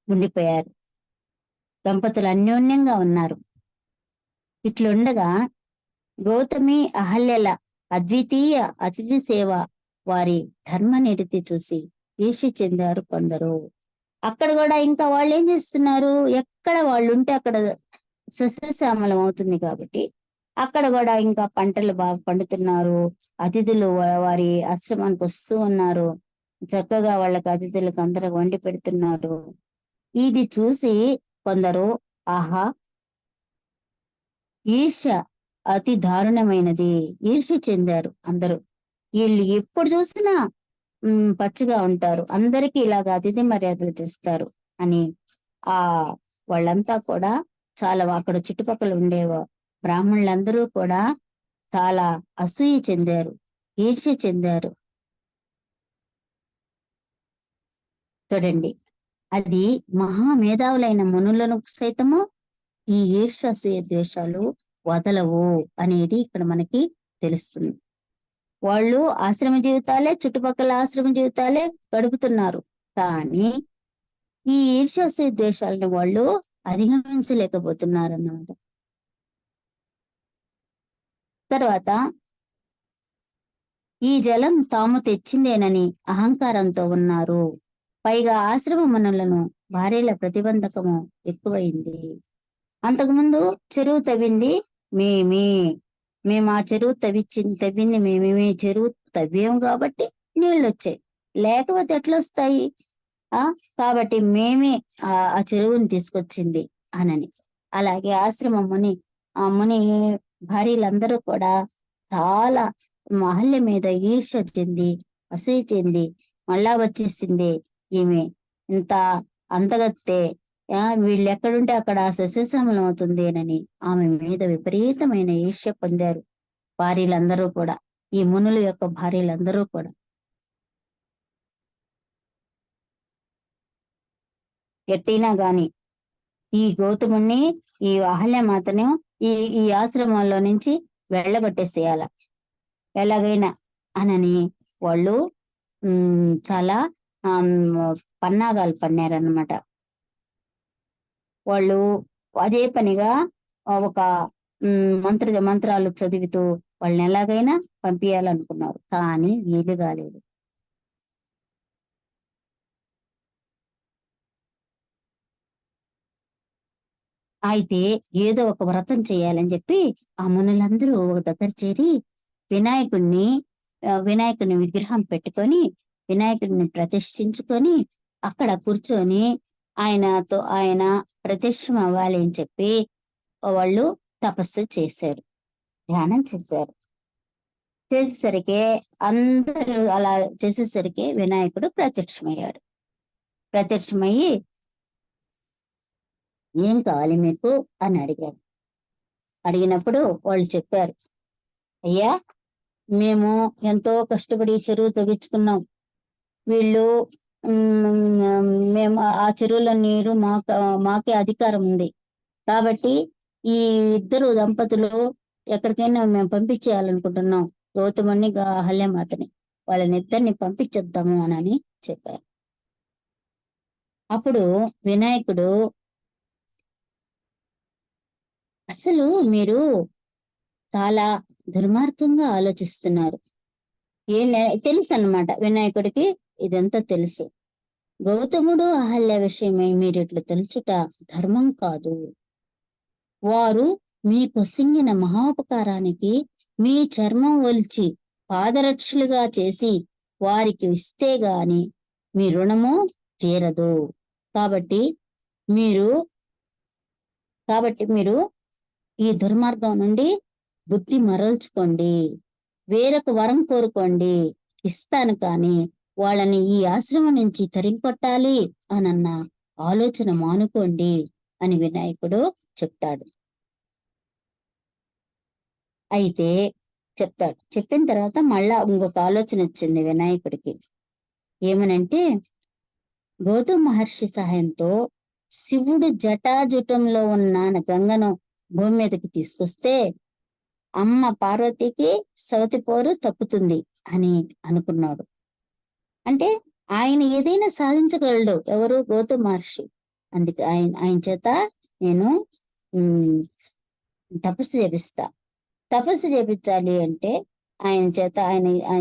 ఉండిపోయారు. దంపతులు అన్యోన్యంగా ఉన్నారు. ఇట్లుండగా గౌతమి అహల్యల అద్వితీయ అతిథి సేవ, వారి ధర్మనిరతి చూసి ఈర్ష్య చెందారు కొందరు. అక్కడ కూడా ఇంకా వాళ్ళు ఏం చేస్తున్నారు, ఎక్కడ వాళ్ళు ఉంటే అక్కడ సస్యశ్యామలం అవుతుంది కాబట్టి అక్కడ కూడా ఇంకా పంటలు బాగా పండుతున్నారు. అతిథులు వారి ఆశ్రమానికి వస్తూ ఉన్నారు. చక్కగా వాళ్ళకి అతిథులకు అందరూ వండి పెడుతున్నారు. ఇది చూసి కొందరు, ఆహా, ఈర్ష్య అతి దారుణమైనది, ఈర్ష్య చెందారు అందరూ. వీళ్ళు ఎప్పుడు చూసినా పచ్చిగా ఉంటారు, అందరికీ ఇలాగ అతిథి మర్యాదలు చేస్తారు అని వాళ్ళంతా కూడా చాలా, అక్కడ చుట్టుపక్కల ఉండే బ్రాహ్మణులందరూ కూడా చాలా అసూయ చెందారు, ఈర్ష్య చెందారు. చూడండి, అది మహామేధావులైన మునులను సైతము ఈ ఈర్ష్య అసూయ ద్వేషాలు వదలవు అనేది ఇక్కడ మనకి తెలుస్తుంది. వాళ్ళు ఆశ్రమ జీవితాలే, చుట్టుపక్కల ఆశ్రమ జీవితాలే గడుపుతున్నారు. కానీ ఈ ఈర్ష్యాసూయ ద్వేషాలను వాళ్ళు అధిగమించలేకపోతున్నారు అన్నమాట. తర్వాత ఈ జలం తాము తెచ్చిందేనని అహంకారంతో ఉన్నారు. పైగా ఆశ్రమమునులను భార్యల ప్రతిబంధకము ఎక్కువైంది. అంతకుముందు చెరువు తవ్వింది మేము ఆ చెరువు తవ్వింది మేమేమి చెరువు తవ్వాము కాబట్టి నీళ్ళు వచ్చాయి, లేకపోతే ఎట్లా వస్తాయి? కాబట్టి మేమే ఆ చెరువుని తీసుకొచ్చింది అనని. అలాగే ఆ ముని భార్యలందరూ కూడా చాలా అహల్య మీద ఈర్ష్య చెంది, అసూయ చెంది, మళ్ళా వచ్చేసింది ఈమె ఇంత అందగత్తే, వీళ్ళు ఎక్కడుంటే అక్కడ సస్యశ్యామలం అవుతుంది అని ఆమె మీద విపరీతమైన ఈర్ష్య పొందారు భార్యలందరూ కూడా, ఈ మునుల యొక్క భార్యలందరూ కూడా. ఎట్టయినా గాని ఈ గౌతముణ్ణి, ఈ అహల్యమాతను ఈ ఆశ్రమంలో నుంచి వెళ్ళగొట్టేసేయాల ఎలాగైనా అనని వాళ్ళు చాలా పన్నాగాలు పన్నారన్నమాట. వాళ్ళు అదే పనిగా ఒక మంత్రాలు చదువుతూ వాళ్ళని ఎలాగైనా పంపించాలనుకున్నారు, కానీ వీలు కాలేదు. అయితే ఏదో ఒక వ్రతం చేయాలని చెప్పి ఆ మునులందరూ ఒక దగ్గర చేరి వినాయకుడిని విగ్రహం పెట్టుకొని వినాయకుడిని ప్రతిష్ఠించుకొని అక్కడ కూర్చొని ఆయన ప్రత్యక్షం అవ్వాలి అని చెప్పి వాళ్ళు తపస్సు చేశారు, ధ్యానం చేశారు. అందరూ అలా చేసేసరికి వినాయకుడు ప్రత్యక్షమయ్యాడు. ప్రత్యక్షమయ్యి ఏం కావాలి మీకు అని అడిగారు. అడిగినప్పుడు వాళ్ళు చెప్పారు, అయ్యా మేము ఎంతో కష్టపడి చెరువు తవ్వించుకున్నాం, వీళ్ళు మేము ఆ చెరువుల నీరు మాకే అధికారం ఉంది కాబట్టి ఈ ఇద్దరు దంపతులు ఎక్కడికైనా మేము పంపించేయాలనుకుంటున్నాం, గౌతముని అహల్యమాతని, వాళ్ళని ఇద్దరిని పంపించేద్దాము అని చెప్పారు. అప్పుడు వినాయకుడు, అసలు మీరు చాలా దుర్మార్గంగా ఆలోచిస్తున్నారు. తెలుసు అన్నమాట వినాయకుడికి, ఇదంతా తెలుసు. గౌతముడు అహల్య విషయమై మీరు ఇట్లా తెలుసుట ధర్మం కాదు. వారు మీ కొసింగిన మహోపకారానికి మీ చర్మం ఒలిచి పాదరక్షలుగా చేసి వారికి ఇస్తే గాని మీ రుణము తీరదు. కాబట్టి మీరు ఈ దుర్మార్గం నుండి బుద్ధి మరల్చుకోండి, వేరొక వరం కోరుకోండి, ఇస్తాను, కానీ వాళ్ళని ఈ ఆశ్రమం నుంచి తరిమికొట్టాలి అనన్న ఆలోచన మానుకోండి అని వినాయకుడు చెప్తాడు. అయితే చెప్పిన తర్వాత మళ్ళా ఇంకొక ఆలోచన వచ్చింది వినాయకుడికి. ఏమనంటే, గౌతమ మహర్షి సహాయంతో శివుడు జటాజుటంలో ఉన్న గంగను భూమి మీదకి తీసుకొస్తే అమ్మ పార్వతికి సవతి పోరు తప్పుతుంది అని అనుకున్నాడు. అంటే ఆయన ఏదైనా సాధించగలడు, ఎవరు? గౌతమ మహర్షి. అందుకే ఆయన చేత నేను తపస్సు చేపించాలి అంటే ఆయన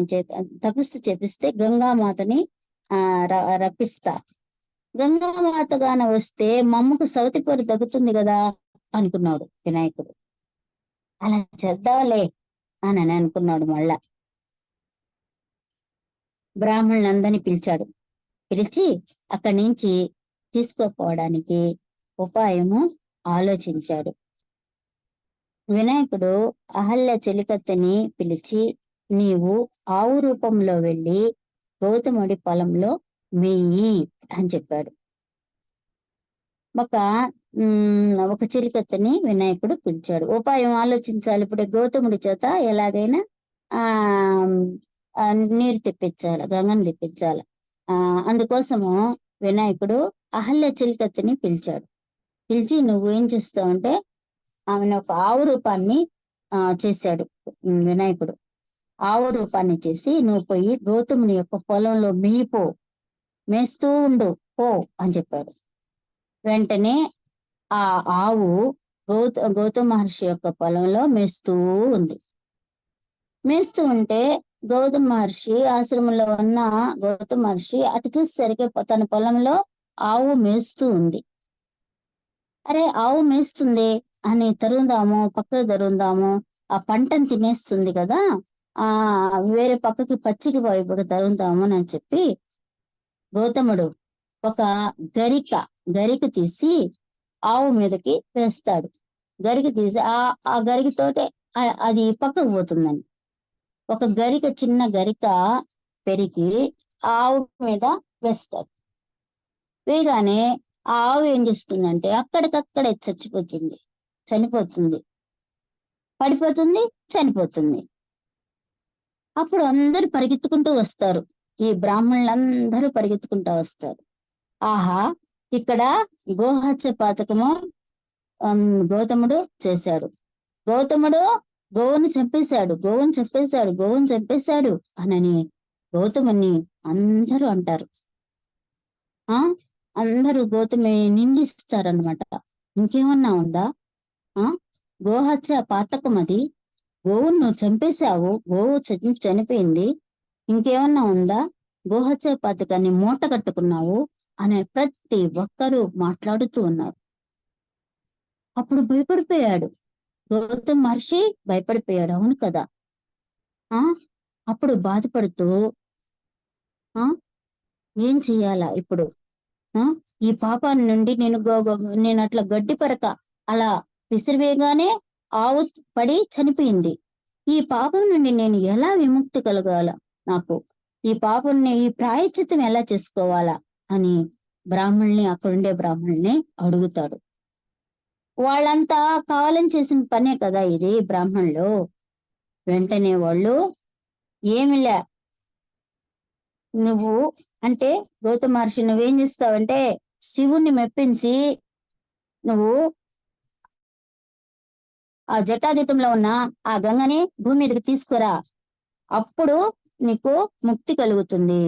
చేత తపస్సు చేపిస్తే గంగామాతని రప్పిస్తా, గంగామాతగాన వస్తే మమ్మకు సవతి పోరు తగ్గుతుంది కదా అనుకున్నాడు వినాయకుడు. అలా చేద్దాంలే అని అనుకున్నాడు. మళ్ళా బ్రాహ్మణులందరినీ పిలిచి అక్కడి నుంచి తీసుకోపోవడానికి ఉపాయము ఆలోచించాడు. వినాయకుడు అహల్య చెలికత్తెని పిలిచి, నీవు ఆవు రూపంలో వెళ్ళి గౌతముడి పొలంలో మెయ్యి అని చెప్పాడు. ఒక చిలికత్తెని వినాయకుడు పిలిచాడు. ఉపాయం ఆలోచించాలి. ఇప్పుడు గౌతముడి చేత ఎలాగైనా నీరు తెప్పించాలి, గంగను తెప్పించాలి. అందుకోసము వినాయకుడు అహల్య చిలికత్తెని పిలిచి నువ్వు ఏం చేస్తావంటే ఆమెను ఒక ఆవు రూపాన్ని చేశాడు వినాయకుడు. ఆవు రూపాన్ని చేసి నువ్వు పోయి గౌతముని యొక్క పొలంలో మేస్తూ ఉండు పో అని చెప్పాడు. వెంటనే ఆ ఆవు గౌతమ మహర్షి యొక్క పొలంలో మేస్తూ ఉంది. మేస్తూ ఉంటే గౌతమ మహర్షి ఆశ్రమంలో ఉన్న గౌతమ మహర్షి అటు చూసేసరికి తన పొలంలో ఆవు మేస్తూ ఉంది. అరే, ఆవు మేస్తుంది అని పక్కకు తరుందాము, ఆ పంటను తినేస్తుంది కదా, వేరే పక్కకి పచ్చికి వైపుకి తరుందాము అని చెప్పి గౌతముడు ఒక గరిక తీసి ఆవు మీదకి వేస్తాడు. గరిక తీసి ఆ గరికతోటే అది పక్కకు పోతుందని ఒక చిన్న గరిక పెరిగి ఆవు మీద వేస్తాడు. వేయగానే ఆ ఆవు ఏం చేస్తుందంటే అక్కడికక్కడే చనిపోతుంది, పడిపోతుంది, చనిపోతుంది. అప్పుడు అందరూ పరిగెత్తుకుంటూ వస్తారు. ఈ బ్రాహ్మణులందరూ పరిగెత్తుకుంటూ వస్తారు. ఆహా, ఇక్కడ గోహత్య పాతకము గౌతముడు చేశాడు. గౌతముడు గోవును చంపేశాడు అనని గౌతముని అందరూ అంటారు. అందరూ గౌతమి నిందిస్తారనమాట. ఇంకేమన్నా ఉందా? గోహత్య పాతకం అది, గోవును నువ్వు చంపేశావు, గోవు చనిపోయింది, ఇంకేమన్నా ఉందా? గోహత్య పాతకాన్ని మూట కట్టుకున్నావు అనే ప్రతి ఒక్కరూ మాట్లాడుతూ ఉన్నారు. అప్పుడు భయపడిపోయాడు గౌతమ మహర్షి, భయపడిపోయాడు. అవును కదా. అప్పుడు బాధపడుతూ ఏం చెయ్యాలా ఇప్పుడు? ఈ పాపాన్ని నుండి నేను అట్లా గడ్డి పరక అలా విసిరివేయగానే ఆవు పడి చనిపోయింది. ఈ పాపం నుండి నేను ఎలా విముక్తి కలగాల? నాకు ఈ ప్రాయశ్చిత్తం ఎలా చేసుకోవాలా అని అక్కడుండే బ్రాహ్మణుల్ని అడుగుతాడు. వాళ్ళంతా కావాలని చేసిన పనే కదా ఇది, బ్రాహ్మణులు. వెంటనే వాళ్ళు ఏమిలే, నువ్వు అంటే గౌతమ మహర్షి నువ్వేం చేస్తావంటే శివుణ్ణి మెప్పించి నువ్వు ఆ జటాజుటంలో ఉన్న ఆ గంగని భూమి మీదకి తీసుకురా, అప్పుడు నీకు ముక్తి కలుగుతుంది.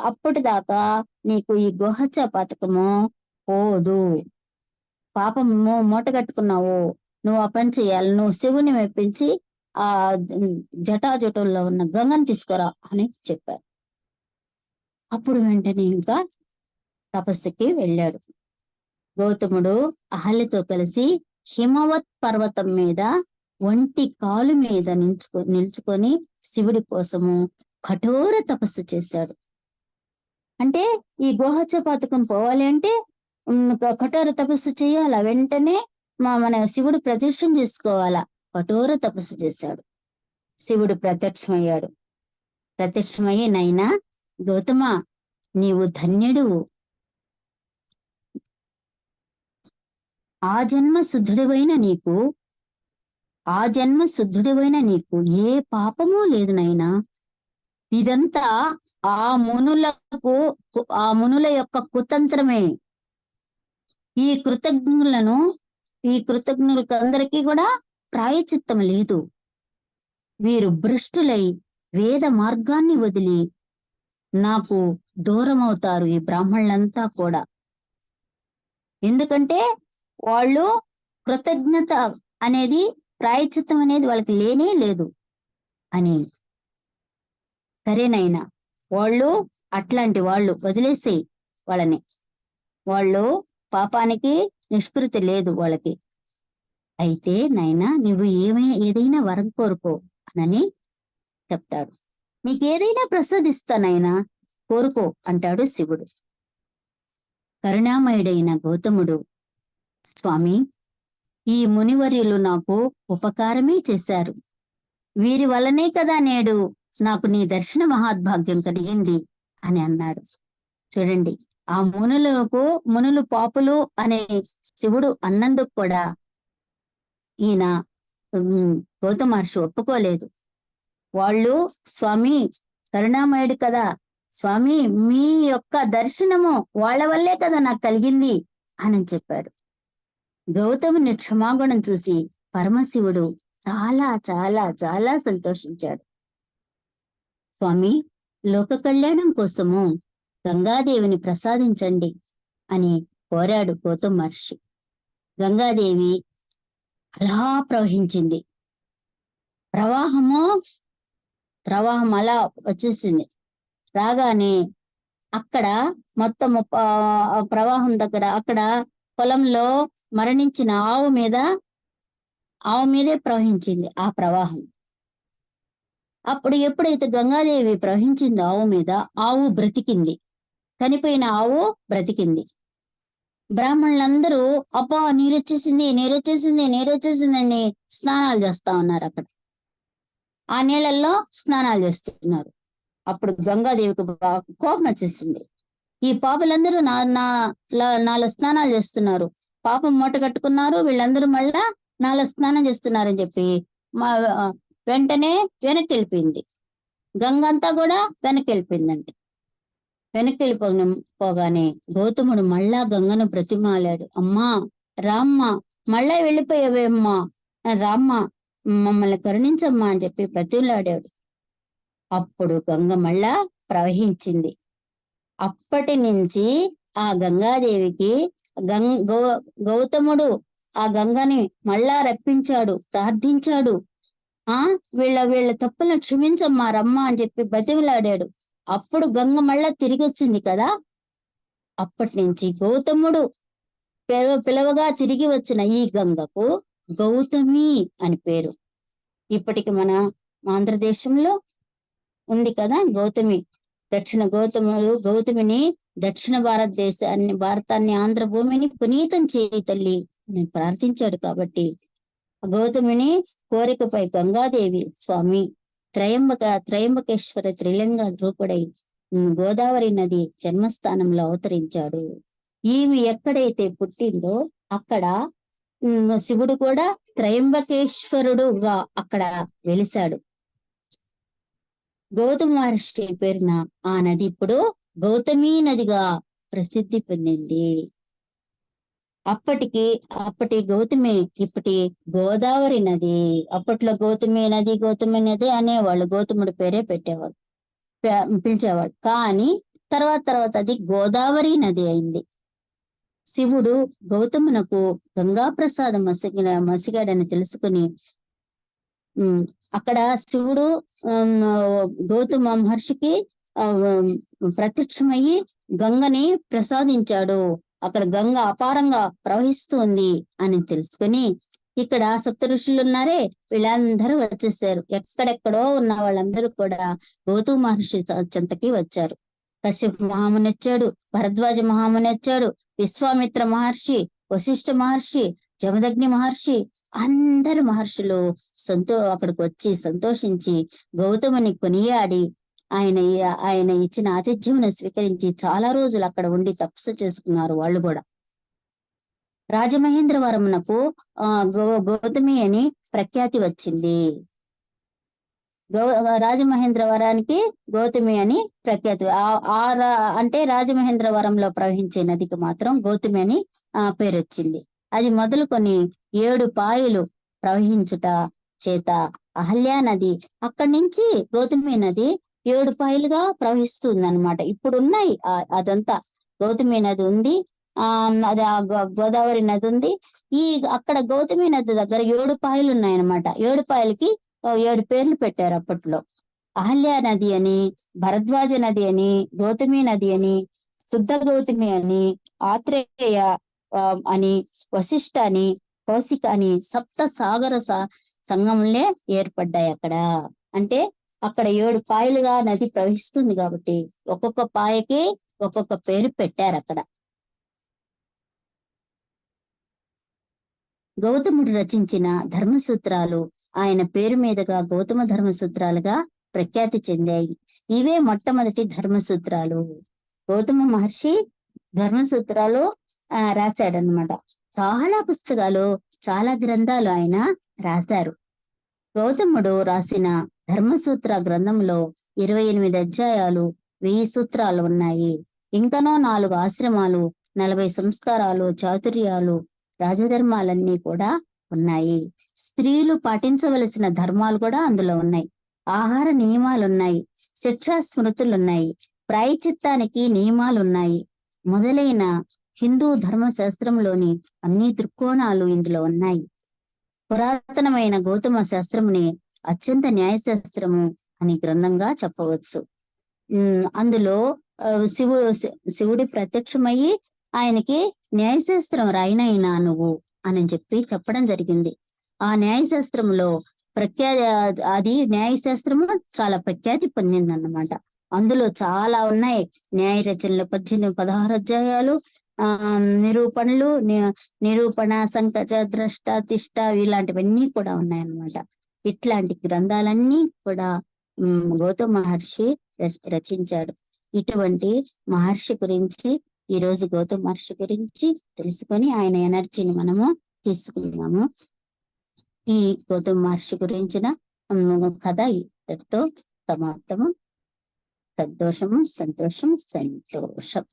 అప్పటిదాకా నీకు ఈ గోహత్య పాతకము పోదు. పాపము మూట కట్టుకున్నావు, నువ్వు ఆ పని చేయాలి, నువ్వు శివుని మెప్పించి ఆ జటాజుటంలో ఉన్న గంగని తీసుకురా అని చెప్పారు. అప్పుడు వెంటనే ఇంకా తపస్సుకి వెళ్ళాడు. గౌతముడు అహల్యతో కలిసి హిమవత్ పర్వతం మీద ఒంటి కాలు మీద నిల్చుకొని శివుడి కోసము కఠోర తపస్సు చేశాడు. అంటే ఈ గోహత్య పాతకం పోవాలి అంటే కఠోర తపస్సు చేయాలా, వెంటనే మన శివుడు ప్రదర్శన చేసుకోవాలా. కఠోర తపస్సు చేశాడు. శివుడు ప్రత్యక్షమయ్యి నైనా గౌతమ, నీవు ధన్యుడు, ఆ జన్మ శుద్ధుడివైన నీకు ఏ పాపమూ లేదు నైనా. ఇదంతా ఆ మునుల యొక్క కుతంత్రమే. ఈ కృతజ్ఞులకు అందరికీ కూడా ప్రాయచిత్తం లేదు. వీరు భ్రష్టులై వేద మార్గాన్ని వదిలి నాకు దూరం అవుతారు, ఈ బ్రాహ్మణులంతా కూడా. ఎందుకంటే వాళ్ళు కృతజ్ఞత అనేది, ప్రాయచిత్తం అనేది వాళ్ళకి లేనే లేదు అని. సరేనైనా, వాళ్ళు అట్లాంటి వాళ్ళు వదిలేసేయి వాళ్ళని. వాళ్ళు పాపానికి నిష్కృతి లేదు వాళ్ళకి. అయితే నైనా నువ్వు ఏదైనా వరం కోరుకో అని చెప్తాడు. నీకేదైనా ప్రసాదిస్తానైనా కోరుకో అంటాడు శివుడు. కరుణామయుడైన గౌతముడు, స్వామి, ఈ మునివర్యులు నాకు ఉపకారమే చేశారు, వీరి వల్లనే కదా నేడు నాకు నీ దర్శన మహాద్భాగ్యం కలిగింది అని అన్నాడు. చూడండి, ఆ మునులు పాపులు అనే శివుడు అన్నందుకు కూడా ఈయన గౌతమ మహర్షి ఒప్పుకోలేదు. వాళ్ళు, స్వామి కరుణామయుడు కదా స్వామి, మీ యొక్క దర్శనము వాళ్ళ వల్లే కదా నాకు కలిగింది అని చెప్పాడు. గౌతముని క్షమాగుణం చూసి పరమశివుడు చాలా చాలా చాలా సంతోషించాడు. స్వామి, లోక కళ్యాణం కోసము గంగాదేవిని ప్రసాదించండి అని కోరాడు గౌతమ మహర్షి. గంగాదేవి అలా ప్రవహించింది. ప్రవాహం అలా వచ్చేసింది. రాగానే అక్కడ మొత్తం ప్రవాహం దగ్గర అక్కడ పొలంలో మరణించిన ఆవు మీదే ప్రవహించింది ఆ ప్రవాహం. అప్పుడు ఎప్పుడైతే గంగాదేవి ప్రవహించిందో ఆవు మీద, ఆవు బ్రతికింది. చనిపోయిన ఆవు బ్రతికింది. బ్రాహ్మణులందరూ అబ్బా నీరొచ్చేసింది అని స్నానాలు చేస్తా ఉన్నారు. అక్కడ ఆ నీళ్ళల్లో స్నానాలు చేస్తున్నారు. అప్పుడు గంగాదేవికి కోపం వచ్చేసింది. ఈ పాపులందరూ నాలో స్నానాలు చేస్తున్నారు, పాపం మూట కట్టుకున్నారు, వీళ్ళందరూ మళ్ళా నాలో స్నానం చేస్తున్నారని చెప్పి వెంటనే వెనక్కి వెళ్ళిపోయింది. గంగంతా కూడా వెనక్కి వెళ్ళిపోయిందంటే వెనక్కి వెళ్ళిపోగానే గౌతముడు మళ్ళా గంగను బ్రతిమాలాడు. అమ్మా రామ్మ, మళ్ళా వెళ్ళిపోయావేమ్మా, రామ్మ మమ్మల్ని కరుణించమ్మా అని చెప్పి బ్రతిమలాడాడు. అప్పుడు గంగ మళ్ళా ప్రవహించింది. అప్పటి నుంచి ఆ గంగాదేవికి గౌతముడు ఆ గంగని మళ్ళా రప్పించాడు, ప్రార్థించాడు. వీళ్ళ తప్పులను క్షమించమ్మా రమ్మా అని చెప్పి బ్రతిమలాడాడు. అప్పుడు గంగ మళ్ళా తిరిగి వచ్చింది కదా. అప్పటి నుంచి గౌతముడు పిలవగా తిరిగి వచ్చిన ఈ గంగకు గౌతమి అని పేరు. ఇప్పటికి మన ఆంధ్రదేశంలో ఉంది కదా గౌతమి. గౌతమిని దక్షిణ భారతాన్ని ఆంధ్ర భూమిని పునీతం చేయి తల్లి అని ప్రార్థించాడు. కాబట్టి గౌతమిని కోరికపై గంగాదేవి స్వామి త్రయంబకేశ్వర త్రిలింగ రూపుడై గోదావరి నది జన్మస్థానంలో అవతరించాడు. ఈమె ఎక్కడైతే పుట్టిందో అక్కడ శివుడు కూడా త్రయంబకేశ్వరుడుగా అక్కడ వెలిశాడు. గౌతమ మహర్షి పేరున ఆ నది ఇప్పుడు గౌతమి నదిగా ప్రసిద్ధి పొందింది. అప్పటి గౌతమి ఇప్పటి గోదావరి నది. అప్పట్లో గౌతమి నది అనేవాళ్ళు, గౌతముడి పేరే పిలిచేవాడు. కానీ తర్వాత అది గోదావరి నది అయింది. శివుడు గౌతమునకు గంగా ప్రసాదం మసిగాడని తెలుసుకుని అక్కడ శివుడు గౌతమ మహర్షికి ప్రత్యక్షమయ్యి గంగని ప్రసాదించాడు. అక్కడ గంగ అపారంగా ప్రవహిస్తుంది అని తెలుసుకుని ఇక్కడ సప్త ఋషులు ఉన్నారే, వీళ్ళందరూ వచ్చేసారు. ఎక్కడెక్కడో ఉన్న వాళ్ళందరూ కూడా గౌతమ మహర్షి చెంతకి వచ్చారు. కశ్యప మహాముని వచ్చాడు, భరద్వాజ మహాముని వచ్చాడు, విశ్వామిత్ర మహర్షి, వశిష్ఠ మహర్షి, జమదగ్ని మహర్షి, అందరు మహర్షులు అక్కడికి వచ్చి సంతోషించి గౌతముని కొనియాడి ఆయన ఇచ్చిన ఆతిథ్యమును స్వీకరించి చాలా రోజులు అక్కడ ఉండి తపస్సు చేసుకున్నారు వాళ్ళు కూడా. రాజమహేంద్రవరమునకు గౌతమి అని ప్రఖ్యాతి వచ్చింది. రాజమహేంద్రవరానికి గౌతమి అని ప్రఖ్యాతి. అంటే రాజమహేంద్రవరంలో ప్రవహించే నదికి మాత్రం గౌతమి అని పేరు వచ్చింది. అది మొదలుకొని 7 పాయలు ప్రవహించుట చేత అహల్యా నది అక్కడి నుంచి గౌతమి నది 7 పాయలుగా ప్రవహిస్తుంది అనమాట. ఇప్పుడు ఉన్నాయి అదంతా గౌతమి నది ఉంది, అది గోదావరి నది ఉంది. అక్కడ గౌతమి నది దగ్గర 7 పాయలు ఉన్నాయన్నమాట. 7 పాయలకి 7 పేర్లు పెట్టారు అప్పట్లో. అహల్యా నది అని, భరద్వాజ నది అని, గౌతమి నది అని, శుద్ధ గౌతమి అని, ఆత్రేయ అని, వశిష్ఠ అని, కౌశిక అని 7 సాగర సంగములే ఏర్పడ్డాయి అక్కడ. అంటే అక్కడ 7 పాయలుగా నది ప్రవహిస్తుంది కాబట్టి ఒక్కొక్క పాయకి ఒక్కొక్క పేరు పెట్టారు అక్కడ. గౌతముడు రచించిన ధర్మసూత్రాలు ఆయన పేరు మీదుగా గౌతమ ధర్మసూత్రాలుగా ప్రఖ్యాతి చెందాయి. ఇవే మొట్టమొదటి ధర్మసూత్రాలు. గౌతమ మహర్షి ధర్మసూత్రాలు రాశాడనమాట. చాలా పుస్తకాలు, చాలా గ్రంథాలు ఆయన రాశారు. గౌతముడు రాసిన ధర్మసూత్ర గ్రంథంలో 28 అధ్యాయాలు, 1000 సూత్రాలు ఉన్నాయి. ఇంకనో 4 ఆశ్రమాలు, 40 సంస్కారాలు, చాతుర్యాలు, రాజధర్మాలన్నీ కూడా ఉన్నాయి. స్త్రీలు పాటించవలసిన ధర్మాలు కూడా అందులో ఉన్నాయి. ఆహార నియమాలు ఉన్నాయి. శిక్షా స్మృతులు ఉన్నాయి. ప్రాయచిత్తానికి నియమాలు ఉన్నాయి. మొదలైన హిందూ ధర్మశాస్త్రంలోని అన్ని దృక్కోణాలు ఇందులో ఉన్నాయి. పురాతనమైన గౌతమ శాస్త్రముని అత్యంత న్యాయశాస్త్రము అని గ్రంథంగా చెప్పవచ్చు. అందులో శివుడి ప్రత్యక్షమయ్యి ఆయనకి న్యాయశాస్త్రం రాయినైనా నువ్వు అని చెప్పడం జరిగింది. ఆ న్యాయశాస్త్రంలో అది న్యాయశాస్త్రము చాలా ప్రఖ్యాతి పొందిందన్నమాట. అందులో చాలా ఉన్నాయి. న్యాయ రచనలు 16 అధ్యాయాలు, నిరూపణలు, నిరూపణ, సంకచ, ద్రష్ట, తిష్ట ఇలాంటివన్నీ కూడా ఉన్నాయన్నమాట. ఇట్లాంటి గ్రంథాలన్నీ కూడా గౌతమ మహర్షి రచించాడు. ఇటువంటి మహర్షి గురించి ఈ రోజు గౌతమ మహర్షి గురించి తెలుసుకొని ఆయన ఎనర్జీని మనము తీసుకున్నాము. ఈ గౌతమ మహర్షి గురించిన కథ ఇక్కడితో సమాప్తము. సంతోషము, సంతోషం, సంతోషం.